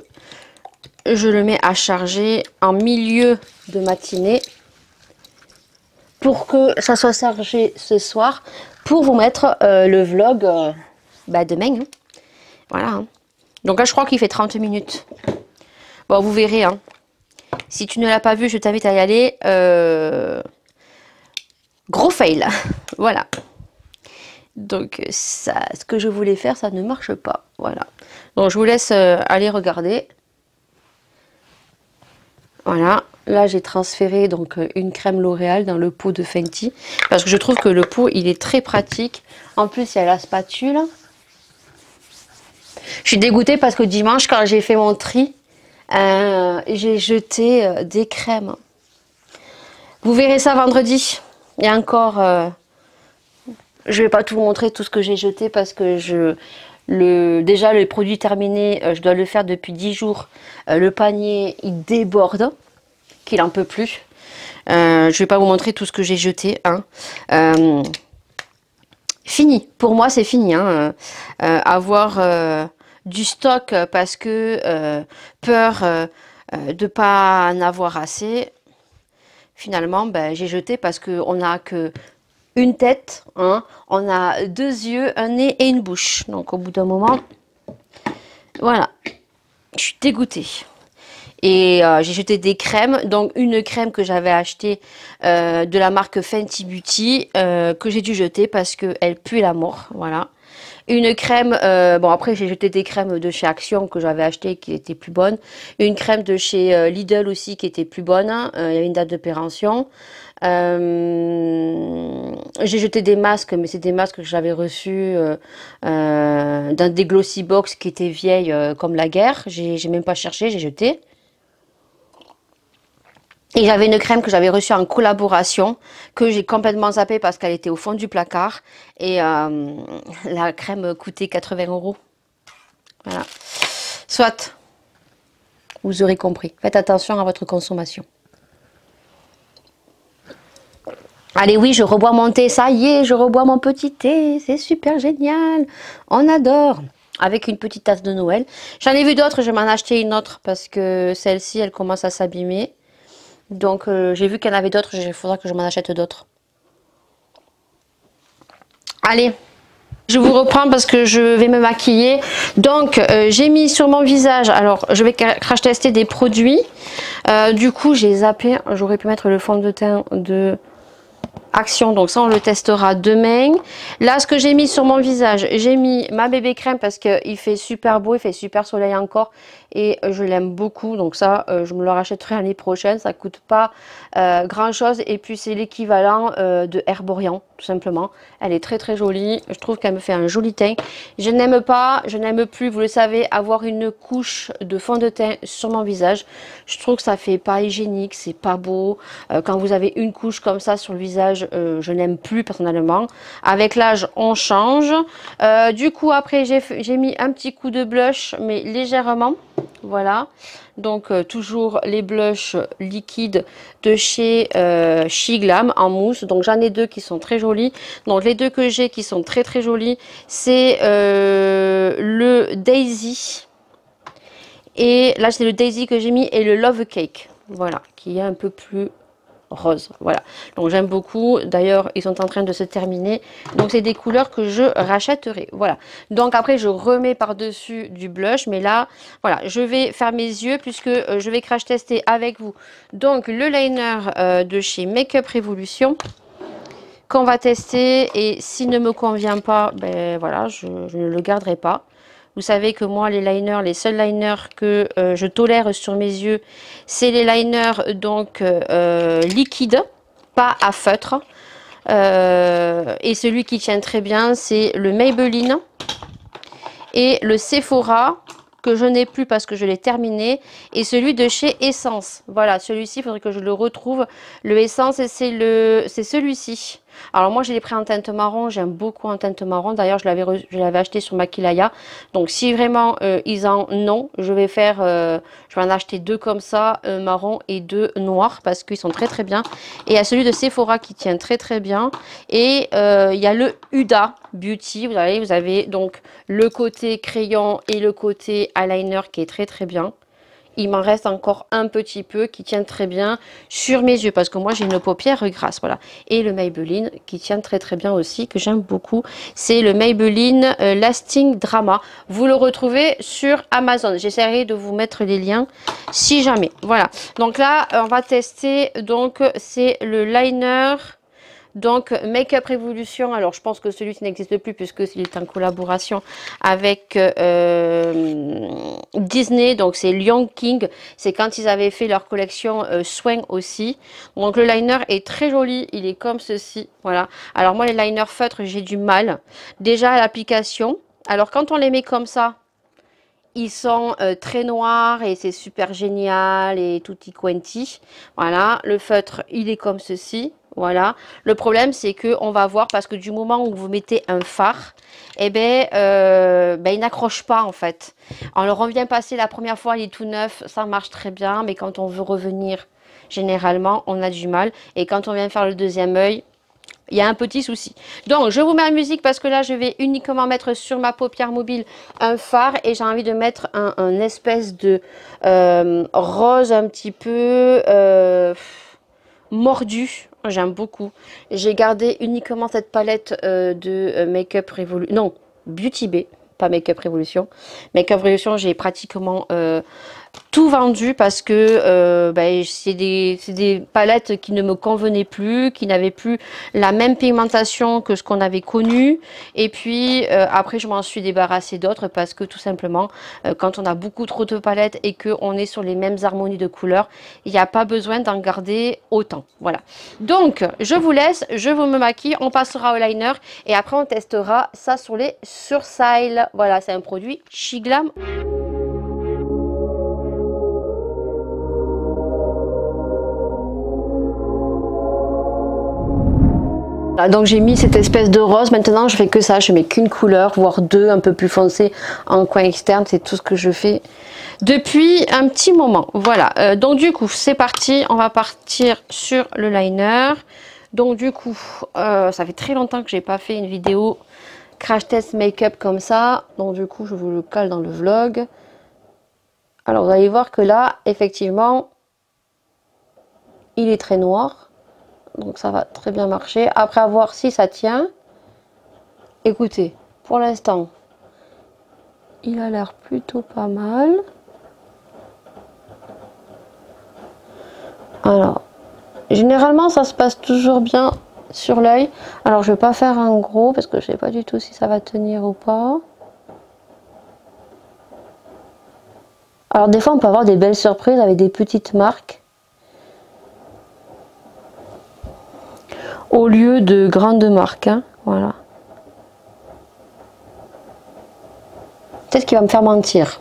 je le mets à charger en milieu de matinée pour que ça soit chargé ce soir pour vous mettre le vlog bah, demain hein. Voilà hein. Donc là je crois qu'il fait 30 minutes. Bon vous verrez hein. Si tu ne l'as pas vu je t'invite à y aller. Gros fail. Voilà. Donc ça, ce que je voulais faire, ça ne marche pas. Voilà. Donc je vous laisse aller regarder. Voilà. Là j'ai transféré donc une crème L'Oréal dans le pot de Fenty. Parce que je trouve que le pot il est très pratique. En plus il y a la spatule. Je suis dégoûtée parce que dimanche quand j'ai fait mon tri, j'ai jeté des crèmes. Vous verrez ça vendredi. Et encore... je vais pas tout vous montrer tout ce que j'ai jeté parce que Déjà le produit terminé, je dois le faire depuis 10 jours. Le panier il déborde, qu'il en peut plus. Je vais pas vous montrer tout ce que j'ai jeté, hein. Fini, pour moi c'est fini, hein. Avoir du stock parce que peur de pas en avoir assez. Finalement, ben, j'ai jeté parce qu'on n'a que une tête, hein, on a 2 yeux, un nez et une bouche. Donc au bout d'un moment, voilà, je suis dégoûtée. Et j'ai jeté des crèmes, donc une crème que j'avais achetée de la marque Fenty Beauty, que j'ai dû jeter parce qu'elle pue la mort, voilà. Une crème, bon après j'ai jeté des crèmes de chez Action que j'avais achetées qui étaient plus bonnes. Une crème de chez Lidl aussi qui était plus bonne, il y avait une date de péremption. J'ai jeté des masques, mais c'est des masques que j'avais reçus dans des Glossy Box qui étaient vieilles comme la guerre. J'ai même pas cherché, j'ai jeté. Et j'avais une crème que j'avais reçue en collaboration, que j'ai complètement zappée parce qu'elle était au fond du placard. Et la crème coûtait 80 €. Voilà. Soit, vous aurez compris. Faites attention à votre consommation. Allez, oui, je rebois mon thé. Ça y est, je rebois mon petit thé. C'est super génial. On adore. Avec une petite tasse de Noël. J'en ai vu d'autres, je vais m'en acheter une autre parce que celle-ci, elle commence à s'abîmer. Donc j'ai vu qu'il y en avait d'autres, il faudra que je m'en achète d'autres. Allez, je vous reprends parce que je vais me maquiller. Donc j'ai mis sur mon visage, alors je vais crash tester des produits. Du coup j'ai zappé, j'aurais pu mettre le fond de teint de Action, donc ça on le testera demain. Là ce que j'ai mis sur mon visage, j'ai mis ma bébé crème parce qu'il fait super beau, il fait super soleil encore et je l'aime beaucoup, donc ça je me le rachèterai l'année prochaine. Ça coûte pas grand chose et puis c'est l'équivalent de Herborian tout simplement. Elle est très très jolie, je trouve qu'elle me fait un joli teint. Je n'aime pas, je n'aime plus, vous le savez, avoir une couche de fond de teint sur mon visage. Je trouve que ça fait pas hygiénique, c'est pas beau. Quand vous avez une couche comme ça sur le visage, je n'aime plus personnellement. Avec l'âge on change. Du coup après j'ai mis un petit coup de blush mais légèrement, voilà. Donc toujours les blushs liquides de chez Shiglam en mousse. Donc j'en ai deux qui sont très jolis. Donc les deux que j'ai qui sont très très jolis, c'est le Daisy. Et là c'est le Daisy que j'ai mis et le Love Cake. Voilà, qui est un peu plus rose, voilà, donc j'aime beaucoup. D'ailleurs ils sont en train de se terminer, donc c'est des couleurs que je rachèterai. Voilà, donc après je remets par dessus du blush, mais là voilà, je vais faire mes yeux puisque je vais crash tester avec vous donc le liner de chez Make Up Revolution qu'on va tester, et s'il ne me convient pas, ben voilà, je ne le garderai pas. Vous savez que moi, les liners, les seuls liners que je tolère sur mes yeux, c'est les liners donc liquides, pas à feutre. Et celui qui tient très bien, c'est le Maybelline et le Sephora, que je n'ai plus parce que je l'ai terminé, et celui de chez Essence. Voilà, celui-ci, il faudrait que je le retrouve. Le Essence, c'est celui-ci. Alors moi, je l'ai pris en teinte marron, j'aime beaucoup en teinte marron. D'ailleurs, je l'avais acheté sur Makilaya. Donc si vraiment ils en ont, je vais en acheter deux comme ça, un marron et deux noirs, parce qu'ils sont très très bien. Et il y a celui de Sephora qui tient très très bien. Et il y a le Huda Beauty. Vous avez donc le côté crayon et le côté eyeliner qui est très très bien. Il m'en reste encore un petit peu qui tient très bien sur mes yeux parce que moi j'ai une paupière grasse, voilà. Et le Maybelline qui tient très très bien aussi, que j'aime beaucoup, c'est le Maybelline Lasting Drama. Vous le retrouvez sur Amazon. J'essaierai de vous mettre les liens si jamais. Voilà. Donc là on va tester, donc c'est le liner. Donc Make Up Revolution, alors je pense que celui-ci n'existe plus puisqu'il est en collaboration avec Disney, donc c'est Lion King, c'est quand ils avaient fait leur collection Soin aussi. Donc le liner est très joli, il est comme ceci, voilà. Alors moi les liners feutres j'ai du mal, déjà à l'application, alors quand on les met comme ça, ils sont très noirs et c'est super génial et tutti quanti. Voilà, le feutre il est comme ceci. Voilà. Le problème, c'est que on va voir parce que du moment où vous mettez un fard, eh ben, il n'accroche pas en fait. On le revient passer la première fois, il est tout neuf, ça marche très bien, mais quand on veut revenir, généralement, on a du mal. Et quand on vient faire le deuxième œil, il y a un petit souci. Donc, je vous mets la musique parce que là, je vais uniquement mettre sur ma paupière mobile un fard et j'ai envie de mettre un espèce de rose un petit peu mordu. J'aime beaucoup. J'ai gardé uniquement cette palette de Make-up Revolution. Non, Beauty Bay, pas Make-up Revolution. Make-up Revolution, j'ai pratiquement tout vendu parce que c'est des palettes qui ne me convenaient plus, qui n'avaient plus la même pigmentation que ce qu'on avait connu. Et puis après, je m'en suis débarrassée d'autres parce que tout simplement, quand on a beaucoup trop de palettes et qu'on est sur les mêmes harmonies de couleurs, il n'y a pas besoin d'en garder autant. Voilà. Donc, je vous laisse, je vous me maquille, on passera au liner et après on testera ça sur les sourcils. Voilà, c'est un produit Chiglam. Donc j'ai mis cette espèce de rose, maintenant je fais que ça, je mets qu'une couleur, voire deux un peu plus foncées en coin externe, c'est tout ce que je fais depuis un petit moment. Voilà, donc du coup c'est parti, on va partir sur le liner. Donc du coup, ça fait très longtemps que j'ai pas fait une vidéo crash test make-up comme ça, donc du coup je vous le cale dans le vlog. Alors vous allez voir que là, effectivement, il est très noir. Donc ça va très bien marcher. Après, à voir si ça tient. Écoutez, pour l'instant, il a l'air plutôt pas mal. Alors, généralement, ça se passe toujours bien sur l'œil. Alors, je vais pas faire un gros parce que je sais pas du tout si ça va tenir ou pas. Alors, des fois, on peut avoir des belles surprises avec des petites marques. Au lieu de grandes marques, hein, voilà. Peut-être qu'il va me faire mentir.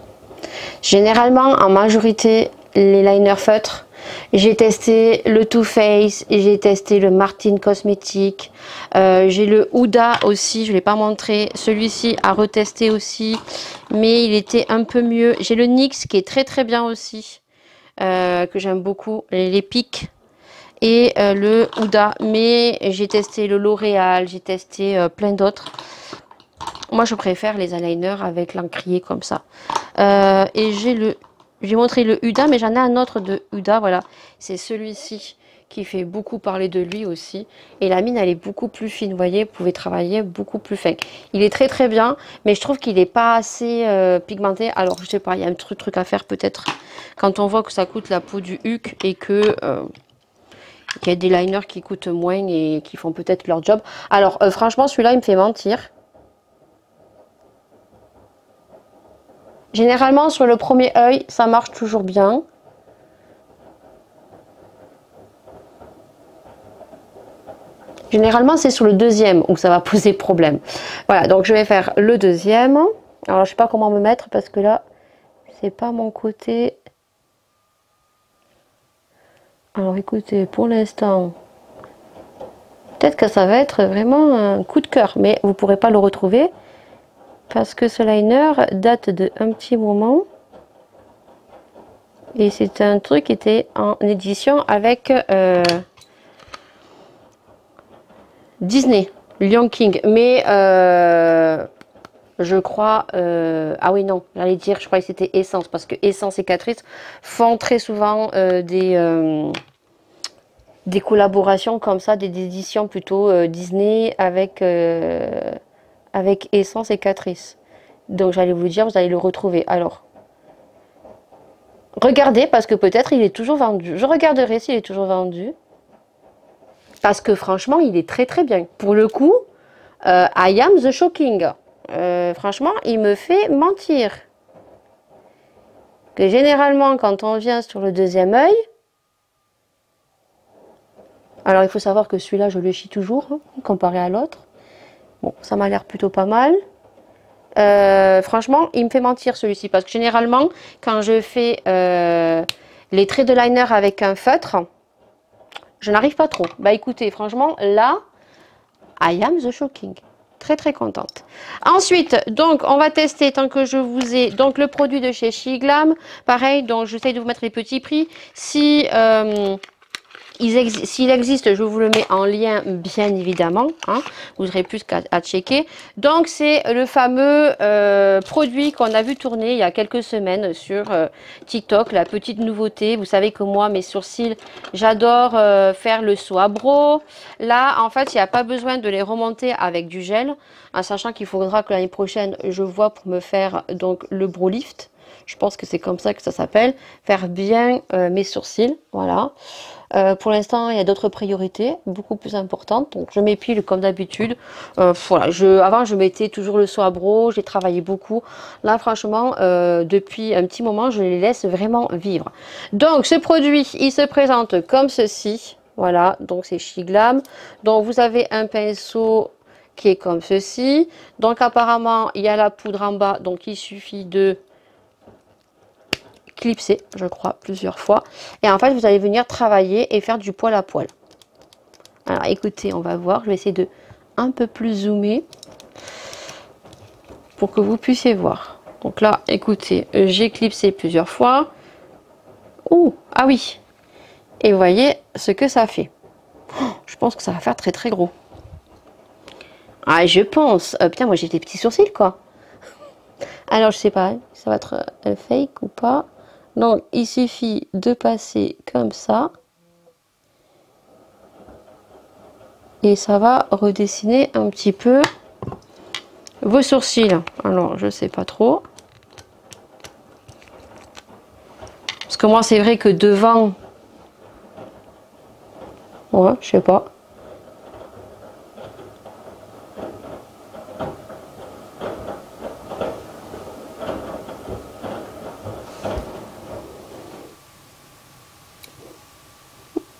Généralement, en majorité, les liners feutres, j'ai testé le Too Faced, j'ai testé le Martin Cosmetics, j'ai le Huda aussi, je ne l'ai pas montré. Celui-ci à retester aussi, mais il était un peu mieux. J'ai le NYX qui est très très bien aussi, que j'aime beaucoup, les pics. Et le Huda, mais j'ai testé le L'Oréal, j'ai testé plein d'autres. Moi je préfère les eyeliners avec l'encrier comme ça. Et j'ai montré le Huda, mais j'en ai un autre de Huda, voilà. C'est celui-ci qui fait beaucoup parler de lui aussi. Et la mine elle est beaucoup plus fine, vous voyez, vous pouvez travailler beaucoup plus fin. Il est très très bien, mais je trouve qu'il n'est pas assez pigmenté. Alors je sais pas, il y a un truc à faire peut-être. Quand on voit que ça coûte la peau du huc et que... qu'il y a des liners qui coûtent moins et qui font peut-être leur job. Alors, franchement, celui-là, il me fait mentir. Généralement, sur le premier œil, ça marche toujours bien. Généralement, c'est sur le deuxième où ça va poser problème. Voilà, donc je vais faire le deuxième. Alors, je sais pas comment me mettre parce que là, c'est pas mon côté... Alors, écoutez, pour l'instant... Peut-être que ça va être vraiment un coup de cœur, mais vous ne pourrez pas le retrouver parce que ce liner date de un petit moment et c'est un truc qui était en édition avec Disney, Lion King, mais je crois, ah oui non, j'allais dire, je croyais que c'était Essence parce que Essence et Catrice font très souvent des collaborations comme ça, des éditions plutôt Disney avec, avec Essence et Catrice. Donc j'allais vous dire, vous allez le retrouver. Alors, regardez parce que peut-être il est toujours vendu. Je regarderai s'il est toujours vendu. Parce que franchement, il est très très bien. Pour le coup, I am the shocking. Franchement, il me fait mentir. Que généralement, quand on vient sur le deuxième œil, alors il faut savoir que celui-là, je le chie toujours, hein, comparé à l'autre. Bon, ça m'a l'air plutôt pas mal. Franchement, il me fait mentir celui-ci. Parce que généralement, quand je fais les traits de liner avec un feutre, je n'arrive pas trop. Bah écoutez, franchement, là, I am the shocking. Très très contente. Ensuite, donc on va tester tant que je vous ai donc le produit de chez Shiglam. Pareil, donc j'essaie de vous mettre les petits prix. Si s'il existe, je vous le mets en lien bien évidemment, hein, vous aurez plus qu'à checker. Donc c'est le fameux produit qu'on a vu tourner il y a quelques semaines sur TikTok, la petite nouveauté. Vous savez que moi mes sourcils, j'adore faire le saut à brow. Là en fait il n'y a pas besoin de les remonter avec du gel, en sachant qu'il faudra que l'année prochaine je vois pour me faire donc le brow lift. Je pense que c'est comme ça que ça s'appelle, faire bien mes sourcils, voilà. Pour l'instant, il y a d'autres priorités, beaucoup plus importantes. Donc, je m'épile comme d'habitude. Voilà, avant, je mettais toujours le soin à brow. J'ai travaillé beaucoup. Là, franchement, depuis un petit moment, je les laisse vraiment vivre. Donc, ce produit, il se présente comme ceci. Voilà, donc c'est Shiglam. Donc, vous avez un pinceau qui est comme ceci. Donc, apparemment, il y a la poudre en bas. Donc, il suffit de clipser, je crois, plusieurs fois. Et en fait, vous allez venir travailler et faire du poil à poil. Alors, écoutez, on va voir. Je vais essayer de un peu plus zoomer pour que vous puissiez voir. Donc là, écoutez, j'ai clipsé plusieurs fois. Ouh, ah oui. Et vous voyez ce que ça fait. Oh, je pense que ça va faire très très gros. Ah, je pense. Putain, moi j'ai des petits sourcils, quoi. Alors, je sais pas, ça va être un fake ou pas. Donc, il suffit de passer comme ça. Et ça va redessiner un petit peu vos sourcils. Alors, je sais pas trop. Parce que moi, c'est vrai que devant... Ouais, je sais pas.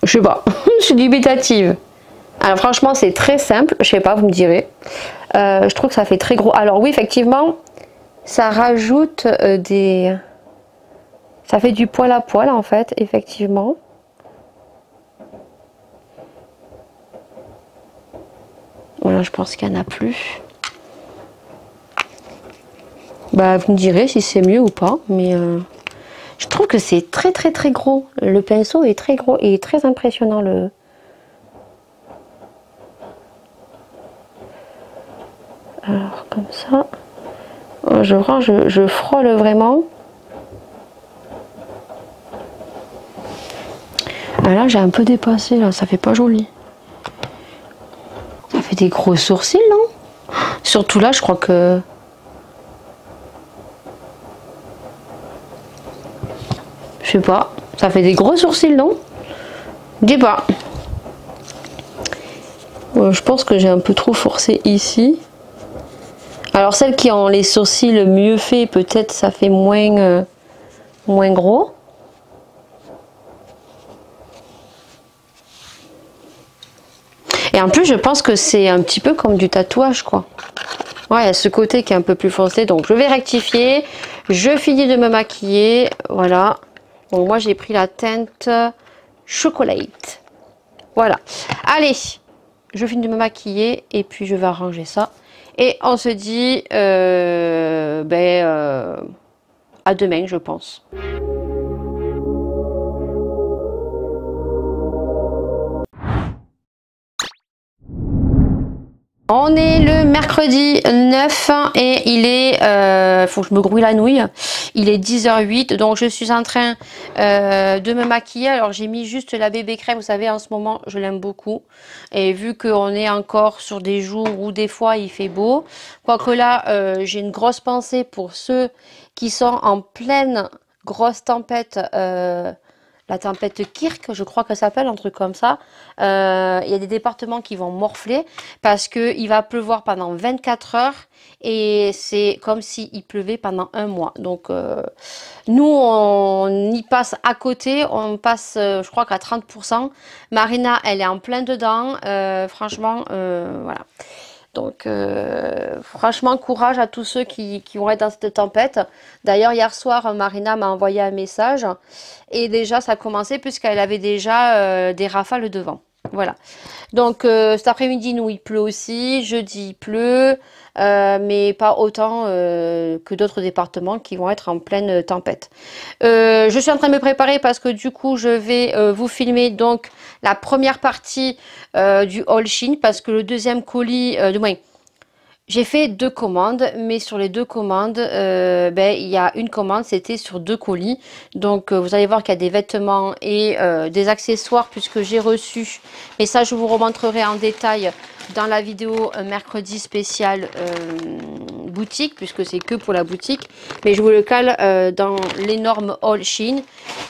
Je sais pas. Je suis dubitative. Alors, franchement, c'est très simple. Je sais pas, vous me direz. Je trouve que ça fait très gros. Alors oui, effectivement, ça rajoute des... Ça fait du poil à poil, en fait, effectivement. Voilà, je pense qu'il n'y en a plus. Bah, vous me direz si c'est mieux ou pas. Mais je trouve que c'est très, très, très gros. Le pinceau est très gros et très impressionnant. Alors, comme ça. Je frôle vraiment. Ah là, j'ai un peu dépassé, là, ça fait pas joli. Ça fait des gros sourcils, non? Surtout là, je crois que... Je sais pas, ça fait des gros sourcils, non? Je dis pas. Je pense que j'ai un peu trop forcé ici. Alors, celles qui ont les sourcils mieux faits, peut-être ça fait moins gros. Et en plus, je pense que c'est un petit peu comme du tatouage, quoi. Ouais, il y a ce côté qui est un peu plus foncé. Donc, je vais rectifier. Je finis de me maquiller. Voilà. Donc, moi, j'ai pris la teinte chocolate. Voilà. Allez, je finis de me maquiller. Et puis, je vais arranger ça. Et on se dit à demain, je pense. On est le mercredi 9 et il est, faut que je me grouille la nouille, il est 10h08, donc je suis en train de me maquiller. Alors j'ai mis juste la bébé crème, vous savez en ce moment je l'aime beaucoup. Et vu qu'on est encore sur des jours où des fois il fait beau, quoique là j'ai une grosse pensée pour ceux qui sont en pleine grosse tempête, la tempête Kirk, je crois que ça s'appelle, un truc comme ça. Il y a des départements qui vont morfler parce qu'il va pleuvoir pendant 24 heures et c'est comme s'il pleuvait pendant un mois. Donc, nous, on y passe à côté, on passe, je crois qu'à 30%. Marina, elle est en plein dedans. Franchement, voilà. Donc franchement, courage à tous ceux qui vont être dans cette tempête. D'ailleurs, hier soir, Marina m'a envoyé un message et déjà ça a commencé puisqu'elle avait déjà des rafales de vent. Voilà. Donc cet après-midi, nous, il pleut aussi. Jeudi, il pleut. Mais pas autant que d'autres départements qui vont être en pleine tempête. Je suis en train de me préparer parce que du coup, je vais vous filmer donc la première partie du haul Chine parce que le deuxième colis, du moins, j'ai fait 2 commandes, mais sur les 2 commandes, il y a une commande, c'était sur 2 colis. Donc, vous allez voir qu'il y a des vêtements et des accessoires puisque j'ai reçu. Mais ça, je vous remontrerai en détail dans la vidéo mercredi spécial boutique, puisque c'est que pour la boutique. Mais je vous le cale dans l'énorme haul Shein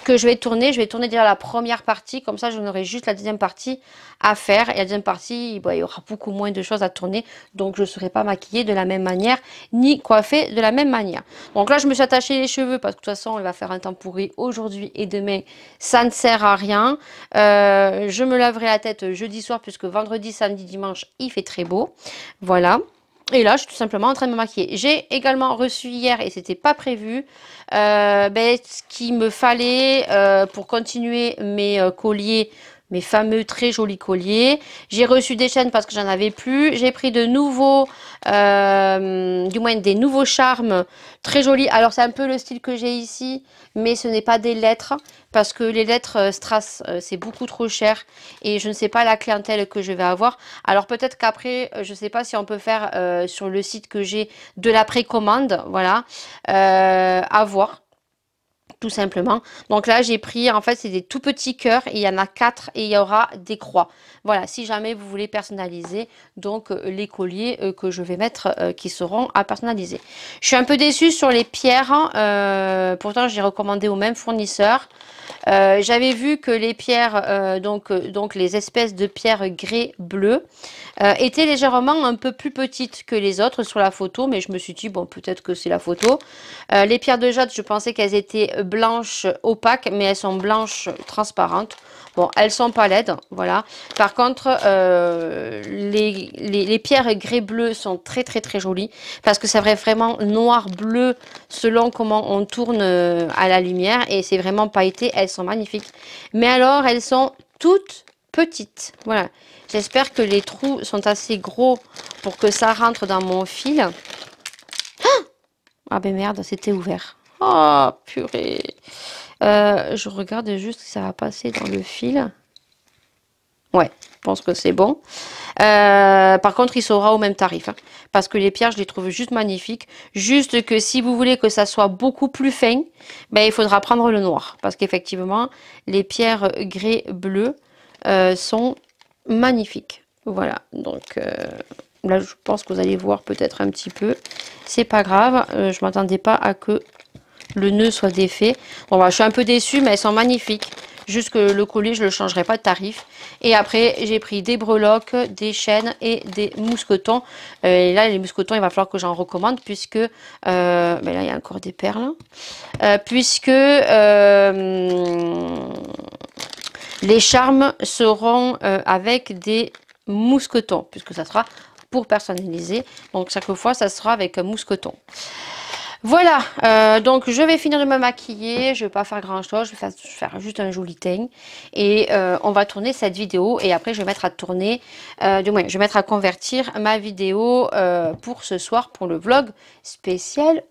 que je vais tourner. Je vais tourner déjà la première partie, comme ça, j'en aurai juste la deuxième partie à faire. Et la deuxième partie, il y aura beaucoup moins de choses à tourner. Donc, je ne serai pas maquillée de la même manière, ni coiffée de la même manière. Donc là, je me suis attachée les cheveux parce que de toute façon, il va faire un temps pourri aujourd'hui et demain. Ça ne sert à rien. Je me laverai la tête jeudi soir puisque vendredi, samedi, dimanche, il fait très beau. Voilà. Et là, je suis tout simplement en train de me maquiller. J'ai également reçu hier, et c'était pas prévu, ce qu'il me fallait pour continuer mes colliers, mes fameux très jolis colliers. J'ai reçu des chaînes parce que j'en avais plus. J'ai pris de nouveaux, du moins des nouveaux charmes très jolis. Alors c'est un peu le style que j'ai ici, mais ce n'est pas des lettres parce que les lettres strass c'est beaucoup trop cher et je ne sais pas la clientèle que je vais avoir. Alors peut-être qu'après, je ne sais pas si on peut faire sur le site que j'ai de la précommande, voilà, à voir. Tout simplement. Donc là, j'ai pris, en fait, c'est des tout petits cœurs. Il y en a 4 et il y aura des croix. Voilà, si jamais vous voulez personnaliser, donc les colliers que je vais mettre qui seront à personnaliser. Je suis un peu déçue sur les pierres. Pourtant, j'ai recommandé au même fournisseur. J'avais vu que les pierres, donc les espèces de pierres grès bleu, étaient légèrement un peu plus petites que les autres sur la photo, mais je me suis dit, bon, peut-être que c'est la photo. Les pierres de jade, je pensais qu'elles étaient blanches opaques, mais elles sont blanches transparentes. Bon, elles sont pas laides, voilà. Par contre, les pierres grès bleu sont très très très jolies parce que c'est vraiment noir bleu selon comment on tourne à la lumière et c'est vraiment pailleté. Elles sont magnifiques. Mais alors, elles sont toutes petites. Voilà. J'espère que les trous sont assez gros pour que ça rentre dans mon fil. Ah ben merde, c'était ouvert. Oh purée. Je regarde juste si ça va passer dans le fil. Ouais, je pense que c'est bon. Par contre, il sera au même tarif. Hein, parce que les pierres, je les trouve juste magnifiques. Juste que si vous voulez que ça soit beaucoup plus fin, ben, il faudra prendre le noir. Parce qu'effectivement, les pierres grès bleu sont magnifiques. Voilà, donc là, je pense que vous allez voir peut-être un petit peu. C'est pas grave, je m'attendais pas à que le nœud soit défait. Bon, bah, je suis un peu déçue, mais elles sont magnifiques. Juste que le collier, je ne le changerai pas de tarif. Et après, j'ai pris des breloques, des chaînes et des mousquetons. Et là, les mousquetons, il va falloir que j'en recommande puisque... là, il y a encore des perles. Puisque les charmes seront avec des mousquetons. Puisque ça sera pour personnaliser. Donc, chaque fois, ça sera avec un mousqueton. Voilà, donc je vais finir de me maquiller, je vais pas faire grand chose, je vais faire juste un joli teint et on va tourner cette vidéo et après je vais mettre à tourner, du moins je vais mettre à convertir ma vidéo pour ce soir pour le vlog spécial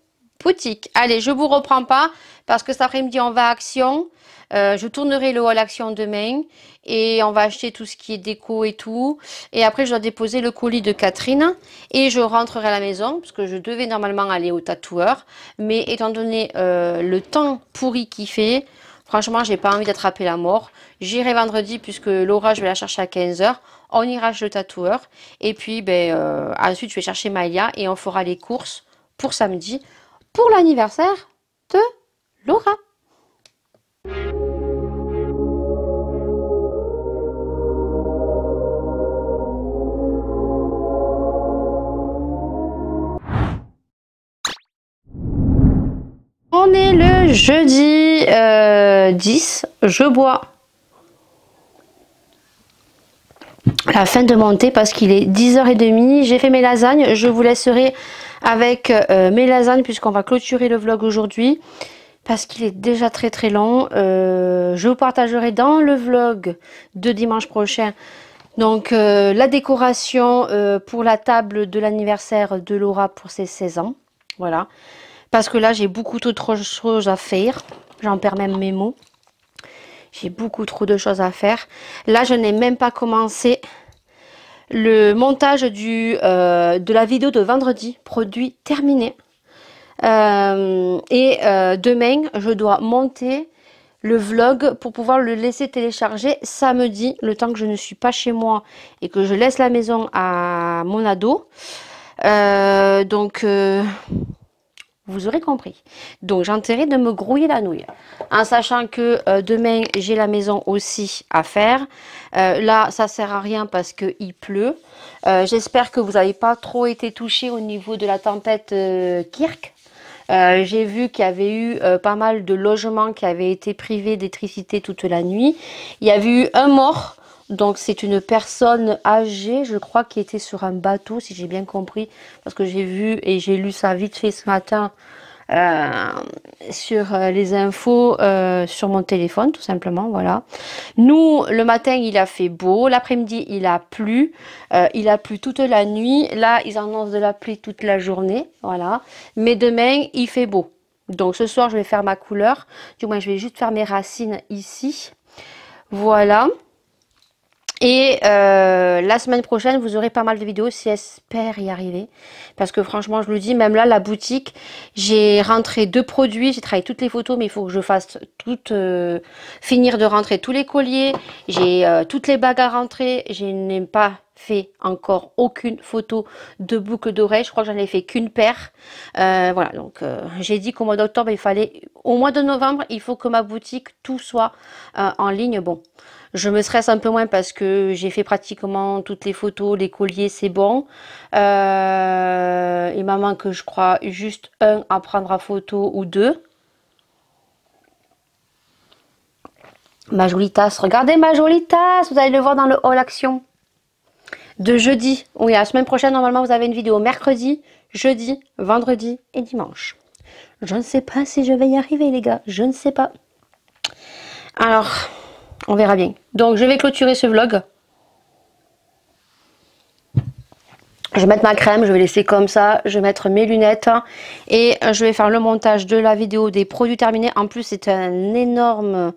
boutique. Allez, je vous reprends pas parce que cet après-midi on va à Action. Je tournerai le haul Action demain et on va acheter tout ce qui est déco et tout. Et après, je dois déposer le colis de Catherine et je rentrerai à la maison parce que je devais normalement aller au tatoueur. Mais étant donné le temps pourri qu'il fait, franchement, j'ai pas envie d'attraper la mort. J'irai vendredi puisque Laura, je vais la chercher à 15 h. On ira chez le tatoueur. Et puis, ensuite, je vais chercher Maïlia et on fera les courses pour samedi pour l'anniversaire de Laura. On est le jeudi 10, je bois la fin de monter parce qu'il est 10h30. J'ai fait mes lasagnes. Je vous laisserai avec mes lasagnes puisqu'on va clôturer le vlog aujourd'hui parce qu'il est déjà très très long. Je vous partagerai dans le vlog de dimanche prochain donc la décoration pour la table de l'anniversaire de Laura pour ses 16 ans. Voilà. Parce que là j'ai beaucoup trop de choses à faire. J'en perds même mes mots. J'ai beaucoup trop de choses à faire. Là, je n'ai même pas commencé le montage de la vidéo de vendredi. Produit terminé. Demain, je dois monter le vlog pour pouvoir le laisser télécharger samedi, le temps que je ne suis pas chez moi et que je laisse la maison à mon ado. Vous aurez compris. Donc, j'ai intérêt de me grouiller la nouille. En sachant que demain, j'ai la maison aussi à faire. Là, ça sert à rien parce qu'il pleut. J'espère que vous n'avez pas trop été touchés au niveau de la tempête Kirk. J'ai vu qu'il y avait eu pas mal de logements qui avaient été privés d'électricité toute la nuit. Il y avait eu un mort. Donc c'est une personne âgée, je crois, qui était sur un bateau, si j'ai bien compris, parce que j'ai vu et j'ai lu ça vite fait ce matin sur les infos sur mon téléphone, tout simplement, voilà. Nous, le matin, il a fait beau, l'après-midi, il a plu toute la nuit. Là, ils annoncent de la pluie toute la journée, voilà. Mais demain, il fait beau. Donc ce soir, je vais faire ma couleur, du moins, je vais juste faire mes racines ici, voilà. Et la semaine prochaine, vous aurez pas mal de vidéos, si j'espère y arriver. Parce que franchement, je le dis, même là, la boutique, j'ai rentré 2 produits, j'ai travaillé toutes les photos, mais il faut que je fasse finir de rentrer tous les colliers. J'ai toutes les bagues à rentrer, je n'ai pas fait encore aucune photo de boucle d'oreille, je crois que j'en ai fait qu'une paire. Voilà, donc j'ai dit qu'au mois d'octobre, il fallait, au mois de novembre, il faut que ma boutique, tout soit en ligne. Bon. Je me stresse un peu moins parce que j'ai fait pratiquement toutes les photos, les colliers, c'est bon. Il m'en manque, je crois, juste un à prendre à photo ou 2. Ma jolie tasse, regardez ma jolie tasse, vous allez le voir dans le haul action de jeudi. Oui, la semaine prochaine, normalement, vous avez une vidéo mercredi, jeudi, vendredi et dimanche. Je ne sais pas si je vais y arriver, les gars, je ne sais pas. Alors... on verra bien. Donc, je vais clôturer ce vlog. Je vais mettre ma crème, je vais laisser comme ça. Je vais mettre mes lunettes. Et je vais faire le montage de la vidéo des produits terminés. En plus, c'est un énorme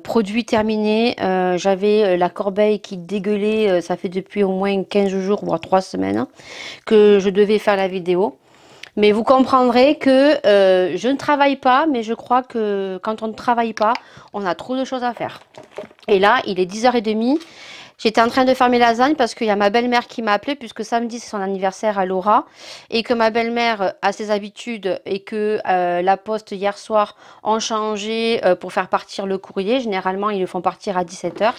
produit terminé. J'avais la corbeille qui dégueulait. Ça fait depuis au moins 15 jours, voire 3 semaines, que je devais faire la vidéo. Mais vous comprendrez que je ne travaille pas, mais je crois que quand on ne travaille pas, on a trop de choses à faire. Et là, il est 10h30. J'étais en train de faire mes lasagnes parce qu'il y a ma belle-mère qui m'a appelé puisque samedi, c'est son anniversaire à Laura. Et que ma belle-mère a ses habitudes et que la poste hier soir ont changé pour faire partir le courrier. Généralement, ils le font partir à 17h.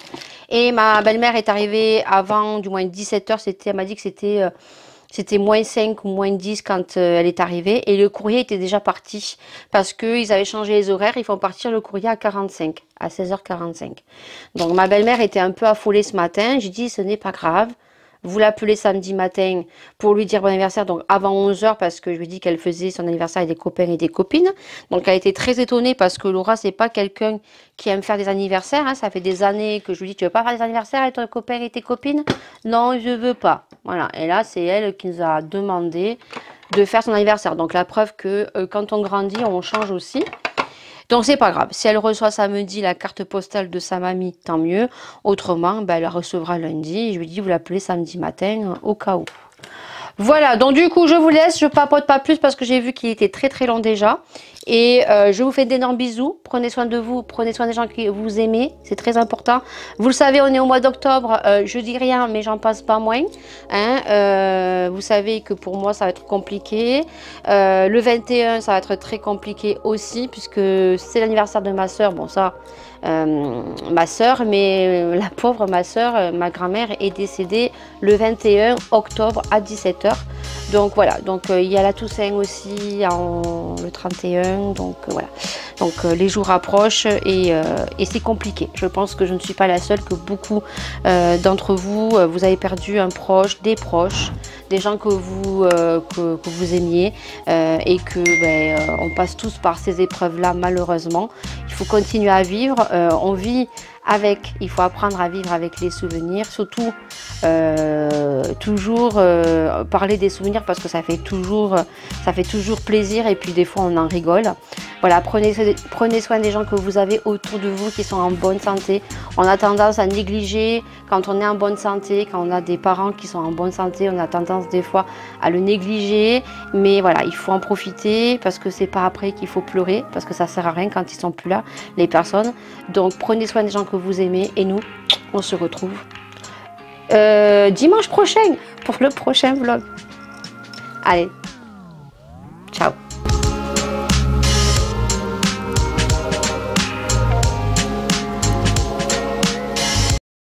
Et ma belle-mère est arrivée avant, du moins 17h. Elle m'a dit que c'était moins 5 ou moins 10 quand elle est arrivée. Et le courrier était déjà parti. Parce qu'ils avaient changé les horaires. Ils font partir le courrier à 45. À 16h45. Donc ma belle-mère était un peu affolée ce matin. J'ai dit ce n'est pas grave. Vous l'appelez samedi matin pour lui dire bon anniversaire. Donc avant 11h parce que je lui ai dit qu'elle faisait son anniversaire avec des copains et des copines. Donc elle a été très étonnée parce que Laura c'est pas quelqu'un qui aime faire des anniversaires. Hein. Ça fait des années que je lui dis tu veux pas faire des anniversaires avec ton copain et tes copines? Non je veux pas. Voilà. Et là c'est elle qui nous a demandé de faire son anniversaire. Donc la preuve que quand on grandit on change aussi. Donc c'est pas grave, si elle reçoit samedi la carte postale de sa mamie, tant mieux. Autrement, ben, elle la recevra lundi. Je lui dis, vous l'appelez samedi matin au cas où. Voilà, donc du coup je vous laisse, je papote pas plus parce que j'ai vu qu'il était très très long déjà. Et je vous fais d'énormes bisous, prenez soin de vous, prenez soin des gens que vous aimez, c'est très important. Vous le savez, on est au mois d'octobre, je dis rien mais j'en passe pas moins. Hein, vous savez que pour moi ça va être compliqué. Le 21 ça va être très compliqué aussi puisque c'est l'anniversaire de ma soeur, bon ça... ma soeur, mais la pauvre ma soeur, ma grand-mère est décédée le 21 octobre à 17h. Donc voilà, donc il y a la Toussaint aussi le 31, donc voilà. Donc les jours approchent et c'est compliqué. Je pense que je ne suis pas la seule, que beaucoup d'entre vous, vous avez perdu un proche, des proches, des gens que vous aimiez et que on passe tous par ces épreuves-là malheureusement. Il faut continuer à vivre, on vit avec, il faut apprendre à vivre avec les souvenirs, surtout toujours parler des souvenirs parce que ça fait toujours plaisir et puis des fois on en rigole. Voilà, prenez soin des gens que vous avez autour de vous qui sont en bonne santé. On a tendance à négliger quand on est en bonne santé, quand on a des parents qui sont en bonne santé, on a tendance des fois à le négliger. Mais voilà, il faut en profiter parce que c'est pas après qu'il faut pleurer, parce que ça sert à rien quand ils sont plus là, les personnes. Donc prenez soin des gens que vous aimez et nous, on se retrouve dimanche prochain pour le prochain vlog. Allez.